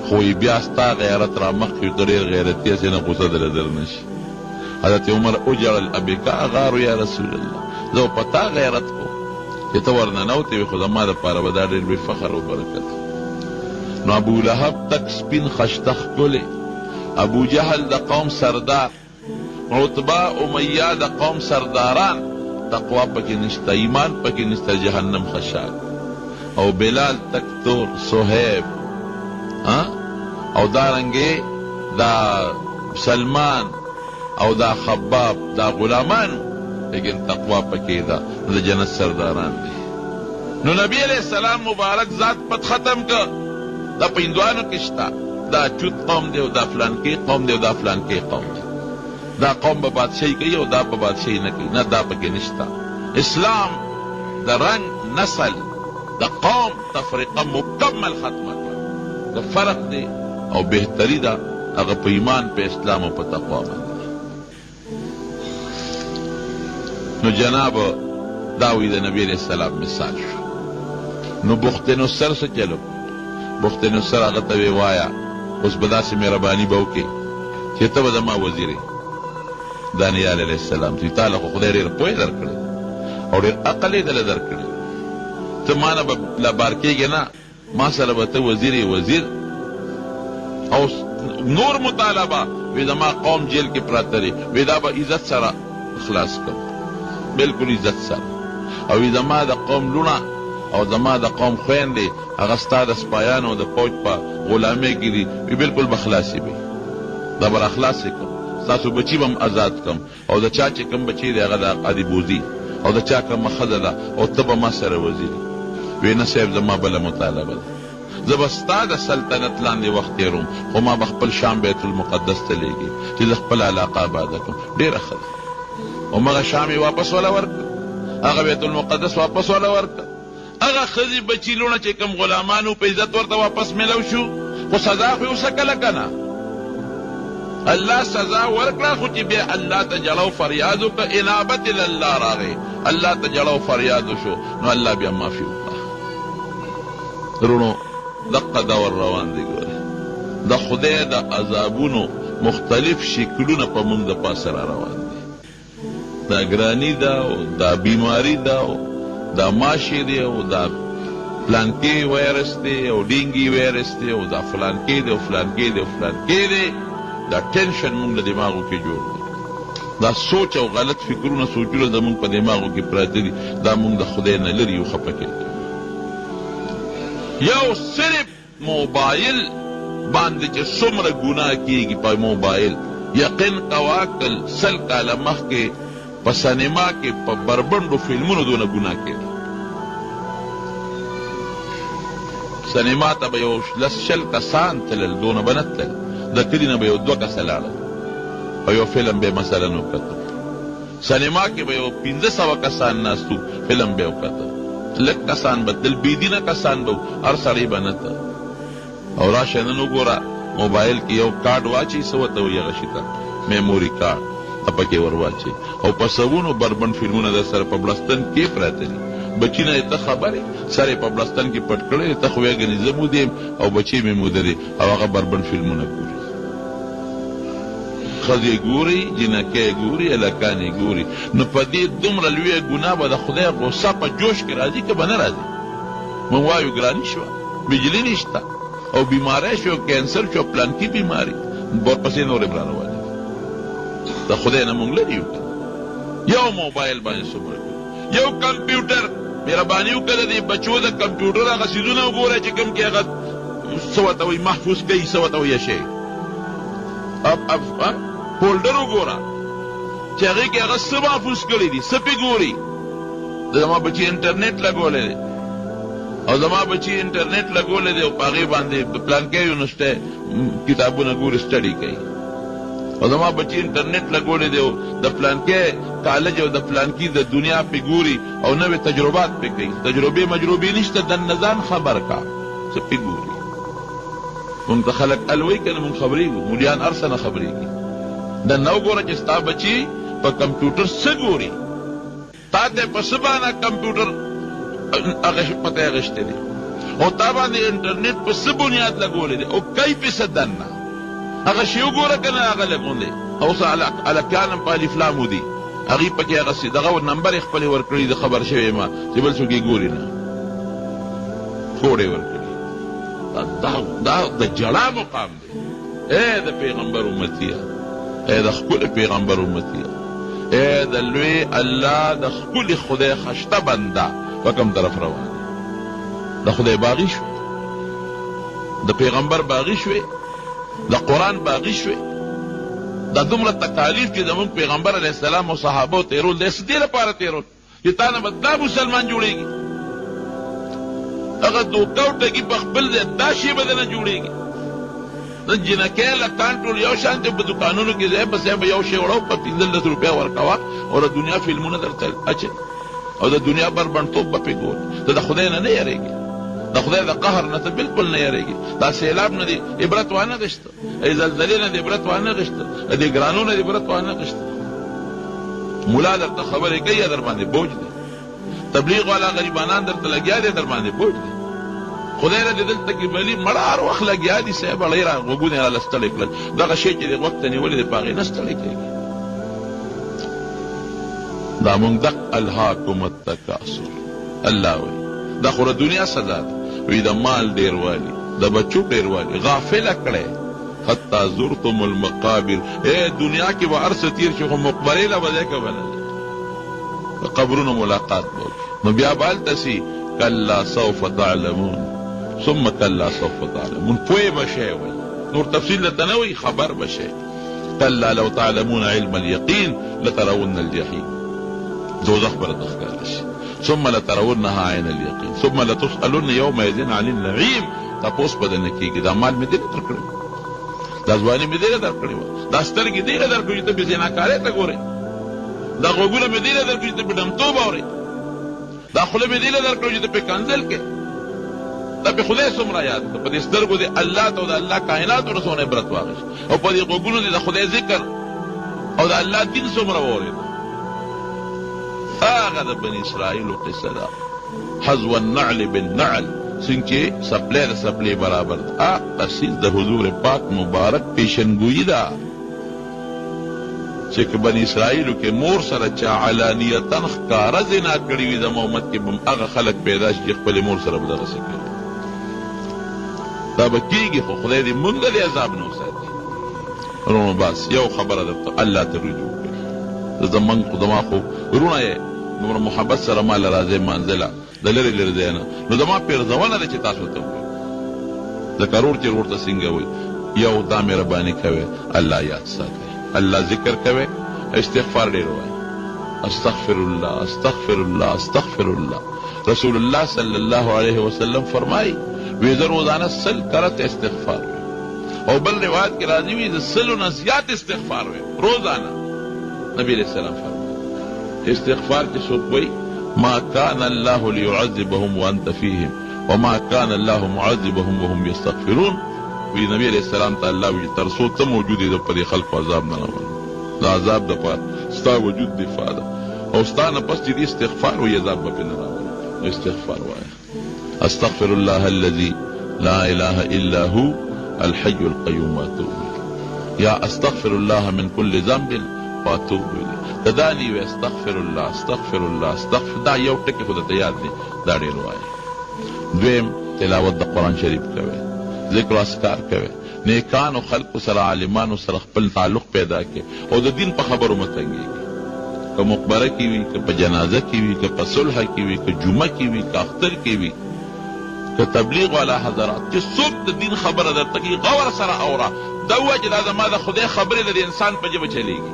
خو بیا ستا غیرت را مخکې ته ډېر غیرتي هسې نه غوسه دله در نه شي. حضرت عمر اجړل ابکا غارو یا رسول الله، زه په تا غیرت کوم چې ته ورننوتې وې، خو زما دپاره به دا ډېر لوی فخر او برکت. نو ابو لهب تک سپین خشته ښکلې، ابو جهل د قوم سردار، عتبه امیه د قوم سرداران، تقوا پکې نشته، ایمان پکې نشته، جهنم خشاک. او بلال تک تور، صہیب او دارنګې دا سلمان او دا خباب دا غلامانو، لیکن تقوا پکې ده، د جنت سرداران دي. نو نبی علیہ السلام مبارک ذات پت ختم که دا په هندوانو کې شته، دا چوت قوم دی او دا فلانکې قوم دی او دا فلانکې قوم دی، دا قوم به بادشاهي کوي او دا به بادشاهي نه کوي، نه دا پکې نشته. اسلام د رنګ، نسل، د قوم تفریقه مکمل ختمه کړه. د فرق دی او بهتري ده هغه په ایمان، په اسلام او په تقوا باندې. نو جناب داوی د نبی علیہ السلام مثال شو. نو بخت نصر څه چلو؟ بخت نصر هغه ته وی وایا اوس به داسې مهرباني به وکړې چې ته به زما وزیرې دانیال علیه السلام چې تا له خو خدای ډېر پوهې درکړې او ډېر عقل یې دله درکړې، ته ما نه به لبار کېږې نه، ما سره به ته وزیر او نور مطالبه وی زما قوم جیل کې پراته دی، وی دا به عزت سره خلاص کړم، بالکل عزت سره. او وی زما د قوم لونه او زما د قوم خویندې هغه ستا د سپایانو او د فوج په غلامۍ کې دي، وی بالکل به خلاصې وي، دا به راخلاصې کړم، ستاسو بچي به هم آزاد کړم، او د چا چې کوم بچی دی هغه د قاضي بوزي او د چا کومه ښځه ده او ته به ما سره وزیري. وی نه صاحب زما بله مطالبه ده، زه به ستا د سلطنت لاندې وخت تېروم، خو ما به خپل شام بیت المقدس ته لیږي چې زه خپل علاقه آباده کړم. ډېره ښه ده. او مغه شام یې واپس وله ورکړه، هغه بیت المقدس واپس وله ورکړه، هغه ښځې بچي لوڼه چې کوم غلامانو په عزت ورته واپس میلو شو، خو سزا خو یې وسکله که نه؟ الله سزا ورکړه، خو چې بیا الله ته جړو فریاد وکړه، انابت الله راغی، الله ته جړو فریاد وشو، نو الله بیا معافي وکړه. رونو دقه دور روان دی. ګوره د خدای د عذابونو مختلف شکلونه په موږ د پاسه را روان دي. دا ګراني ده او دا بیماري ده او دا ماشي دی او دا فلانکي وایرس دی او ډینګي وایرس دی او دا فلانکي دی او فلانکي دی او فلانکي دی. دا ټینشن مونږ له دماغو کې جوړ دی. دا سوچ او غلط فکرونه سوچونه زمونږ په دماغو کې پراته دي. دا مونږ د خدای نه لرې یو خفه کوي. یو صرف موبایل باندې چې څومره ګناه کېږي په موبایل، یقین کوه که 100 کاله مخکې په سینما کې په بربنډو فلمونو دونه ګناه کېده. سینما ته به یو 10 کسان تلل، دونه به نه تلل. د کلي نه به یو 2 کسه لاړل او یو فلم به مثلا وکتل. سینما کې به یو 1500 کسان ناستو، فلم به وکتل. لږ کسان به تل، بېدینه کسان به هر سړی به نه ته. او راشه نن وګوره موبایل کې یو کارډ واچي، څه ورته وایي هغه شي ته میموري کارډ، پکې ور واچي او په سوونو بربنډ فلمونه در سره په بړستن کې پراته دي. بچي نه ته خبرې سر یې په بړستن کې پټ کړی، ته خو یې ګنې زه مو دیم او بچی مې موده دی او هغه بربنډ فلمونه ګوري. ښځې ګوري، جنکۍ ګوري، هلکانې ګوري. نو په دې دومره لویه ګناه به د خدای غصه په جوش کې راځي که به نه راځي؟ موږ وایو ګراني شوه، بجلي نشته او بیماری شو، کینسر شو، پلانکي بیماري، ورپسې نورې بلا روانې. د خدای نه مونږ لرې یو. یو موبایل باندې څومره یو کمپیوټر. مهرباني وکړه د دې بچو د کمپیوټر هغه څیزونه وګوره چې کوم کې هغه څه ورته وایي محفوظ کوي، څه ورته وایي شی فولډر وګوره چې هغې کې هغه څه محفوظ کړي دي، څه پې ګوري. زما بچي انټرنیټ لګولی دی او زما بچي انټرنیټ لګولی دی او په هغې باندې پلانکی یونیورسټۍ کتابونه ګوري، سټډي کوي. او زما بچي انټرنیټ لګولی دی او د پلانکی کالج او د پلانکي د دنیا پې ګوري او نوې تجربات پې کوي. تجربې مجربې نشته، دننه ځان خبر کا څه پې ګوري. مونږ ته خلک الوی که نه مونږ خبرېږو، مولیان هر څه نه خبرېږي. دننه وګوره چې ستا بچي په کمپیوټر څه ګوري، تا ته په څه باندې کمپیوټر پته اخیستی دی او تا باندې انټرنیټ په څه بنیاد لګولی دی او کوي پې څه دننه. هغه شی وګوره که نه هغه لګولی او څه هلکان هم په الفلامو دي، هغې پکې هغه دغه نمبر یې خپلې ورکړي د خبر شوی یم چې بل څوک یې ګوري نه، کوډ یې ورکړي. دا د جړا مقام دی. ای د پیغمبر امتیه، ای د ښکلي پیغمبر امتیه، ای د لوی الله د ښکلي خدای خشته بنده په کوم طرف روان دی. د خدای باغي شوې، د پیغمبر باغي شوې، د قرآن باغي شوې. دا دومره تکالیف چې زموږ پیغمبر علیه السلام او صحابو تېرول دی، څه دې لپاره تېرول چې تا نه به دا مسلمان جوړېږي. هغه دوکه او ټګي په خپل ځای دا شی به دنه جوړېږي. نن جنکۍ لکان ټول یو شان دی، په دوکانونو کې ځای په ځای به یو شی وړو په 15 روپۍ ورکوه او د دنیا فلمونه درته اچوي او د دنیا بربنډتوب به پې ګوري. ته د خدای نه یېرېږي، د خدای د قهر نه ته بلکل نه یېرېږي. دا سیلاب نه دې عبرت وانه غشته، زلزلې نه دې عبرت وانه غشته، دې ګرانو نه دې عبرت وانه غشته. ملا درته خبرې کوي یا در باندې بوج دی؟ تبلیغ والا غریبانان درته لګیا دی، در باندې بوج دی. خدای نه دې دلته کې بلي مړه هر وخت لګیا دي صاحب، اړۍ را غوږونه یې راله ستړی کړل. دغه شی چې دې غوږ ته نیولې دی په هغې نه ستړی کېږي. دا مونږ دق الهاکم التکاثر الله وایي دا خو د دنیا سزا ده. وی د مال ډېروالي، د بچو ډېروالي غافله کړی حتی زرتم المقابر. دنیا کې به هر څه تېر شي خو مقبرې له به ځای که به نه د قبرونو ملاقات به نو بیا به هلته سي کلا سوف تعلمون ثم کلا سوف تعلمون. پوه به شی وایي، نور تفصیل درته نه وایي، خبر به شی. کلا لو تعلمون علم اليقین لترون الجحیم. دوزخ به راته ښکاره شي. ثم لترونها عین اليقین ثم لتسألن یومئذ عن النعیم. تپوس به درنه کېږي دا مال مې دې نه درکړی وه، دا ځواني مې دې نه درکړې وه، دا سترګې دې نه درکړې چې ته بې زناکارۍ ته ګورې، دا غوږونه مې دې نه درکړې چې ته په ډمتوب اورې، دا خوله مې دې نه درکړې چې ته په کنځل کې. دا په خدای څومره یاد کړه، په دې سترګو دې الله ته او د الله کائناتو نه څومره عبرت واخیست او په دې غوږونو دې د خدای ذکر او د الله دین څومره واورېد. هغه د بني اسرائیلو قصه ده. حذو النعل بالنعل، څنګه چې سپلی د سپلی برابر ده. قصیز د حضور پاک مبارک پیشنګویي ده. چې بني اسرائیلو کې مور سره چا علانیتن ښکاره زنا کړي وي زما امت کې به هغه خلک پیدا شي چې خپلې مور سره به دغسې کوي. دا به کېږي خو خدای دې مونږ د عذاب نه وساتي. وروڼو بس یو خبره درته الله ته رجوع کړي. زما خو وروڼه یې دومره محبت سره ما له راځئ مانځله د لرې لرې ځای نه، نو زما پیرزونه ده چې تاسو ته ووایي ځکه رور چې رور ته څنګه وایي یو دا مهرباني کوئ الله یاد ساتئ، الله ذکر کوئ، استغفار ډېر وایي. استغفر الله استغفر الله استغفر الله. رسول الله صلی الله علیه وسلم فرمایي وی زه روزانه 100 کرت استغفار وی، او بل روایت کې راځي وی زه 100 نه زیات استغفار وی روزانه. نبی علیہ السلام فرمایي استغفار کې څوک وایي ما كان الله ليعذبهم وانت فيهم وما كان الله معذبهم وهم يستغفرون. وی نبی علیہ السلام ته الله وی تر څو ته موجود دي په دې خلکو عذاب نه راوړي، دا عذاب د پاره ستا وجود دفاع ده او ستا نه پس چې استغفار وی عذاب به نه راوړي. استغفار وایه. استغفر الله الذي لا اله الا هو الحي القيوم واتوب اليه. یا استغفر الله من كل ذنب واتوب اليه. تدانی و استغفر الله استغفر الله استغفر. دا یو ټکی خو ته یاد دی، دا ډېر وایه. دویم تلاوت د قرآن شریف کوي، ذکر اذکار کوي، نیکانو خلقو سره عالمانو سره خپل تعلق پیدا کړي او د دین په خبرو مه تنګېږي. که مقبره کې وي، که په جنازه کې وي، که په صلح کې وي، که جمعه کې وي، که اختر کې وي، که تبلیغ والا حضرات چې څوک د دین خبره درته کوي غور سره اوره. دا ووایه چې دا زما د خدای خبرې د انسان په ژبه چلېږي،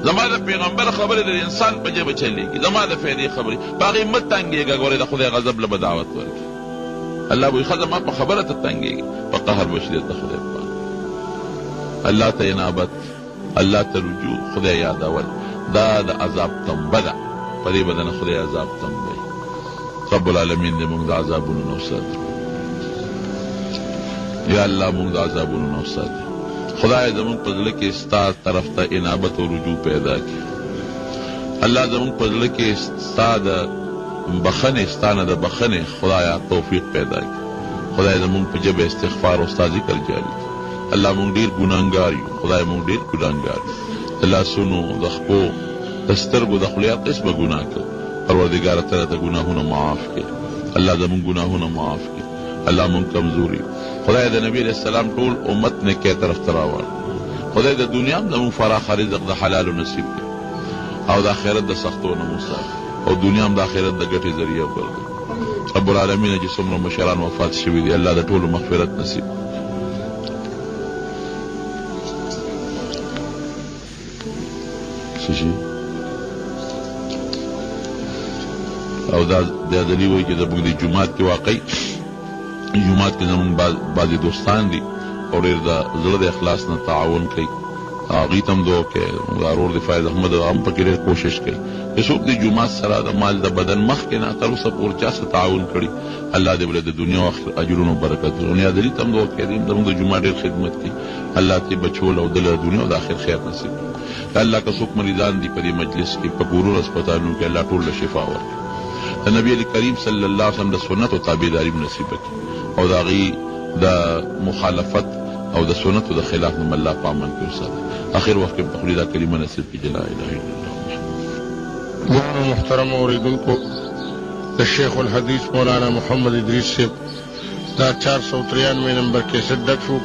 زما د پیغمبر خبرې د انسان په ژبه چلېږي، زما د فایدې خبرې په هغې مه تنګېږه. ګورې د خدای غضب له به دعوت ورکړي. الله وایي ښه زما په خبره ته تنګېږي په قهر به شي درته خدای پاک. الله ته انابت، الله ته رجوع، خدای یادول دا د عذاب تنبه ده. په دې بدنه خدای عذاب تنبه. رب العالمین دې موږ د عذابونو نه وساتي. یا الله موږ د عذابونو نه وساتي. خدای زموږ په زړه کې ستا طرف ته انابت او رجوع پیدا کړي. الله زموږ په زړه کې ستا د بخنې ستا نه د بخنې خدایا توفیق پیدا کړي. خدای زموږ په ژبه استغفار او ستا ذکر جاري کړي. الله موږ ډېر ګناهګار یو، خدای موږ ډېر ګناهګار یو. د لاسونو د خپو د سترګو د خولې هر قسمه ګناه کوو. پروردګاره ته راته ګناهونه معاف کړي. الله زموږ ګناهونه معاف کړي. الله موږ کمزور یو. خدای د نبی علیہ السلام ټول امت نیکۍ طرف ته راوړ. خدای د دنیا هم زموږ فراخ رزق د حلالو نصیب کړي او د آخرت د سختو نه مسافر او دنیا هم د آخرت د ګټې ذریعه وګرځي. رب العالمین چې څومره مشران وفات شوي دي الله د ټولو مغفرت نصیب کړي. او دا دلی وایي چې زموږ د جومات کې واقعي جومات کې زموږ بعضې دوستان دي او ډېر د زړه د اخلاص نه تعاون کوي. هغوی ته هم دعا کوي. ورور د فایض احمد هم پکې ډېر کوشش کوي چې څوک د جومات سره د مال د بدن مخکې نه تر اوسه پورې چا سره تعاون کړي الله دې ولې د دنیا او آخرت اجرونو برکت ورکړي. دلي ته هم دعا کوي زموږ د جومات ډېر خدمت کوي. الله ته بچول او د دنیا او د آخرت خیر نصیب کړي. الله که څوک مریضان دي په دې مجلس کې په کورونو هسپتالونو کې الله ټول له شفا ورکړي. د نبی علی کریم صلی الله علیه وسلم د سنت او تابعداري نصیب کړي او د هغې د مخالفت او د سنتو د خلاف نه الله په امن کې وساتي. آخر وخت کې بخوري دا کلمه نصیب کړي لا اله الا الله. محترم اوریدونکو د شیخ الحدیث مولانا محمد ادریس صاحب دا 493 نمبر کیسټ ډک شو.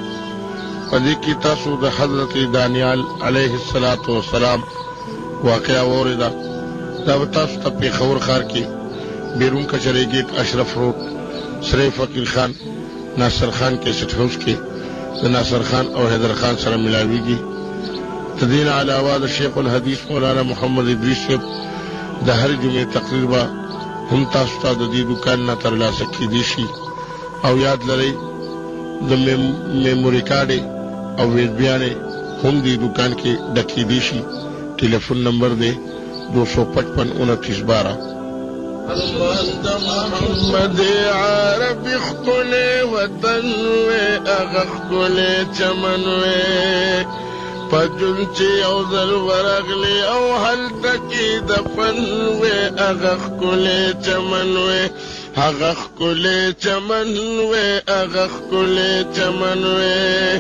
په دې کې تاسو د حضرت دانیال علیه السلام واقعه واورېده. دا به تاسو ته پېښور ښار کې بیرون کچرې ګیټ اشرف روډ سرای فقیر خان ناصر خان کیسټ هاوس کې د ناصر خان او حیدر خان سره ملاویږي. د دې نه علاوه د شیخ الحدیث مولانا محمد ادریس صاحب د هر جمعې تقریر به هم تاسو ته د دې دکان نه ترلاسه کیدی شي. او یاد لرئ د میموري کارډ او ویډیوګانې هم دې دکان کې ډکېدی شي. ټلیفون نمبر دی 255 محمد عربی خکلے وطن وے اغخ کلے چمن وے پجن چی اوزل ورغلی او حل تکی دفن وے اغخ کلے چمن وے اغخ کلے چمن وے اغخ کلے چمن وے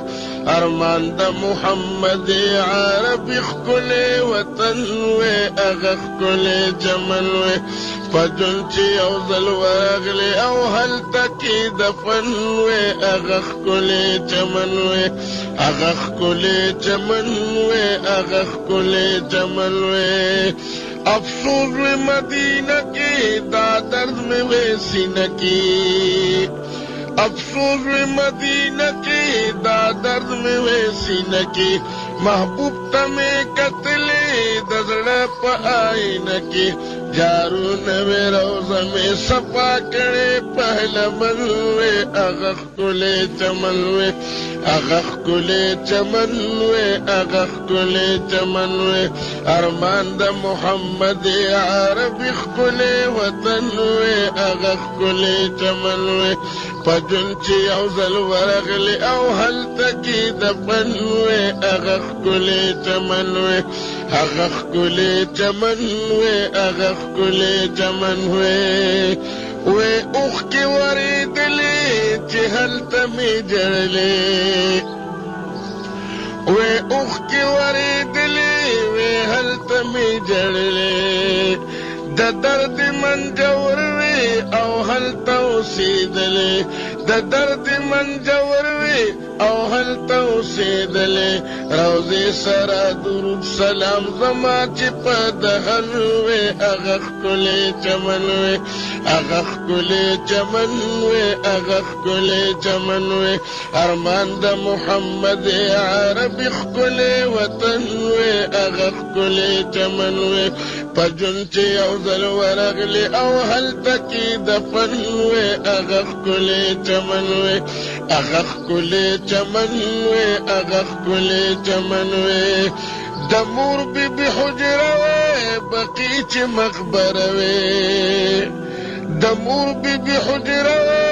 ارمان د محمد عربي ښکلی وطن وې هغه ښکلی چمن وې پجون چې یو ځل ورغلې او هلته کې دفن وې هغه ښکلی چمن وې هغه ښکلی چمن وې هغه ښکلی چمن وې افسوس وې مدینه کې دا درد مې وې سینه کې افسوس وې مدینه کې دا درد مې وې سینه کې محبوب ته مې کتلې د زړه په آئینه کې جارو نوې روزه مې صفا کړې پهلمن وې هغه ښکلی چمن وې هغه ښکلی چمن وې هغه ښکلی چمن وې ارمان د محمد عربي ښکلی وطن وې هغه ښکلی چمن وې پجون چې یو ځل ورغلې او هلته کې دفن وې هغه ښکلی چمن وې هغه ښکلی چمن وې هغه ښکلی چمن وې وې اوښکې ورېدلې چې هلته مې ژړلې وې اوښکې ورېدلې وې هلته مې ژړلې د درد منجور وې او هلته اوسېدلې د درد منجور وې او هلته اوسېدلې روضې سره درود سلام زما چې په دهن وې هغه ښکلی چمن وې هغه ښکلی چمن وې هغه ښکلی چمن وې ارمان د محمد عربي ښکلی وطن وې هغه ښکلی چمن وې پجون چې یو ځل ورغلې او هلته کې دفن وې هغه ښکلی چمن وې هغه ښکلی چمن وې هغه ښکلی چمن وې د مور بیبي حجره وې بقي چې مقبره وې د مور بیبي حجره وې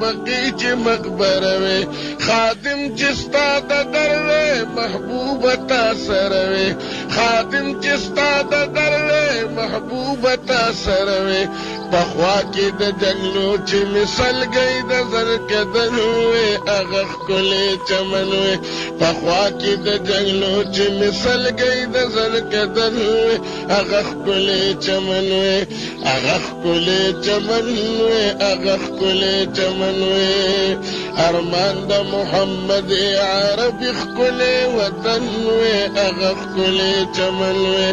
بقي چې مقبره وې خادم چې ستا د در وې محبوبه تا سره وې خادم چې ستا د در وې محبوبه تا سره وې پخوا کې د جنګلو چې مثل گئی د زرکدن وې هغه ښکلی چمن وې پخوا کې د جنګلو چې مثل گئی د زرکدن وې هغه ښکلی چمن وې هغه ښکلی چمن وې هغه ښکلی چمن وې ارمان د محمد عربي ښکلی وطن وې هغه ښکلی چمن وې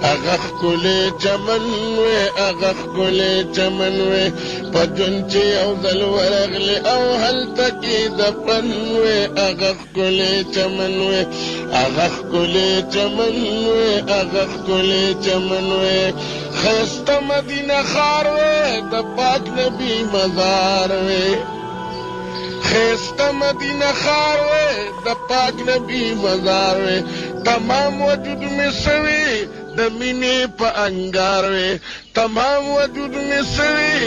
هغه ښکلی چمن وې هغه ښکلی چمن وې پجون چې یو ځل ورغلې او هلته کې دفن وې هغه ښکلی چمن وې هغه ښکلی چمن وې هغه ښکلی چمن وې ښایسته مدینه ښار وې د پاک نبي مزار وې ښایسته مدینه ښار وې د پاک نبي مزار وې تمام وجود مې سوي د مینې په انګار وې تمام وجود مې سوي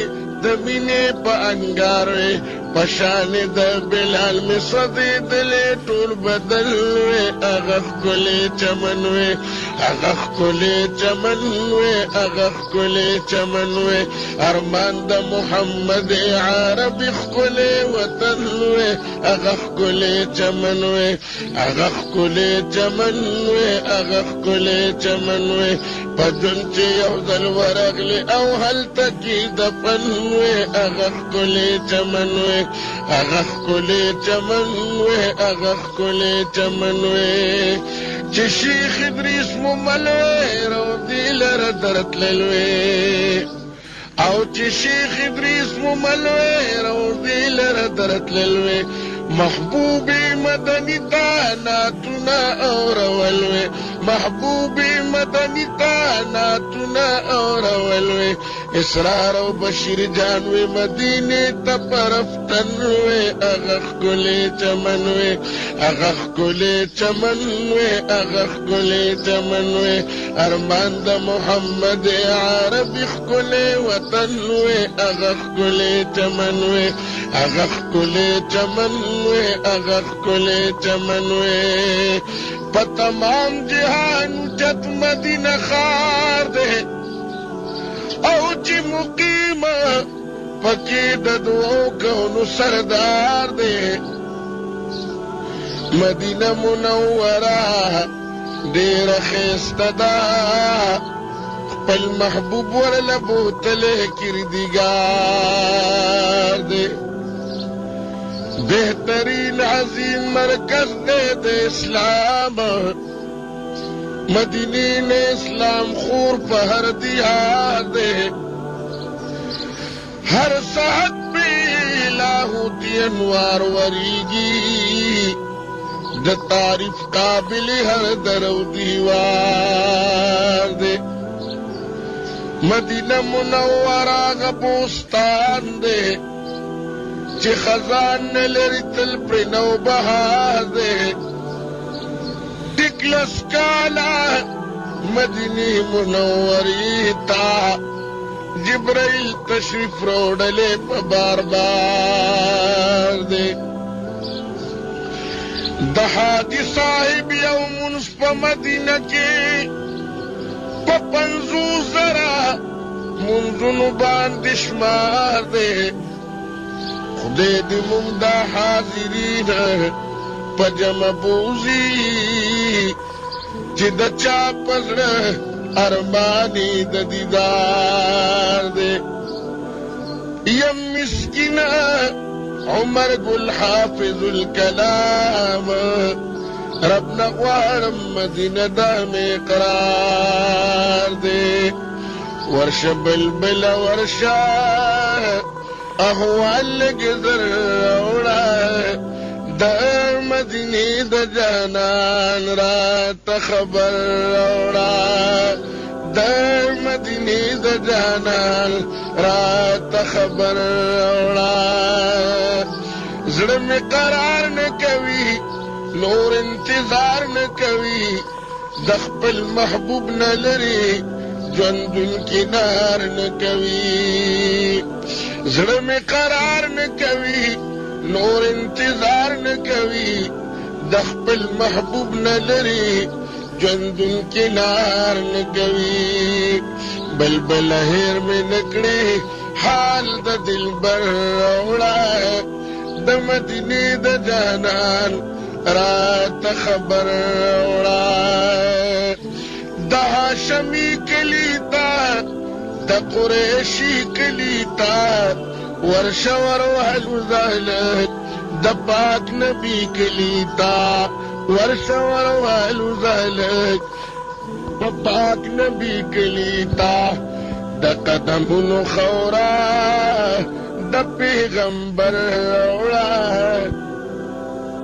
د مینې په انګار وې پشان د بلال مې سوځېدلې ټول بدل وې هغه ښکلی چمن وې هغه ښکلی چمن وې هغه ښکلی چمن وې ارمان د محمد عربي ښکلی وطن وې هغه ښکلی چمن وې هغه ښکلی چمن وې هغه ښکلی چمن وې پجون چې یو ځل ورغلې او هلته کې دفن وې هغه ښکلی چمن وې هغه ښکلی چمن وې هغه ښکلی چمن وې چې شیخ ادریس مومل وې روضې لره درتلل وې او چې شیخ ادریس مومل وې روضې لره درتلل وې محبوبي مدني تا ناتونه اورول وې محبوبي مدني تا ناتونه اورول وې اسرار او بشیر جان وې مدینې ته پرفتن وې هغه ښکلی چمن وې هغه ښکلی چمن وې هغه ښکلی چمن وې ارمان د محمد عربي ښکلی وطن وې هغه ښکلی چمن وې هغه ښکلی چمن وې هغه ښکلی چمن وې په تمام جهان اوچت مدینه ښار دی او چې مقیمه پکې د دوو کونو سردار دی مدینه منوره ډېر ښایسته ده خپل محبوب ورله بوتلی کردګار دی بهترین عظیم مرکز دی د اسلام مدینه نے اسلام خور په هر دیار دی ہر ساعت پہ لاہوتی انوار وریگی د تعریف قابل ہر درو دیوار دے مدینہ منورہ غبوستان دے چی خزان نلری تل پر نو بہار دے ٹکلس کالا مدینی منوری تا جبرائیل تشریف روڑلے پا بار بار دے دہادی صاحب یو منس پا مدینہ کے پا پنزو ذرا منزنو باندشمار دے خدے دی ممدہ حاضرین پا جمع بوزی چی دا چاپزر ارمانی د دیدار دے یم مسکین عمر گل حافظ الکلام رب نغوارم مدینہ دام قرار دے ورش بلبل ورشا احوال گزر اوڑا دا مدینی دا جانان رات خبر اوڑا دا مدینی دا جانان رات خبر اوڑا زڑ میں قرار نہ کوي نور انتظار نہ کوي دخپل محبوب نہ لري جوندن کنار نہ کوي زڑ میں قرار نہ کوي نور انتظار نہ کوي دخپل محبوب نہ لري جوندن کنار نہ کوي بلبل هیر میں نکڑے حال دا دلبر اوڑا د مدینی د جانان رات خبر اوڑا د هاشمی کلیتا د قریشی کلیتا ورشور وحلو زهلت د پاک نبی کلیتا ورشور وحلو زهلت د پاک نبی کلیتا د قدمونو خورا د پیغمبر اوڑا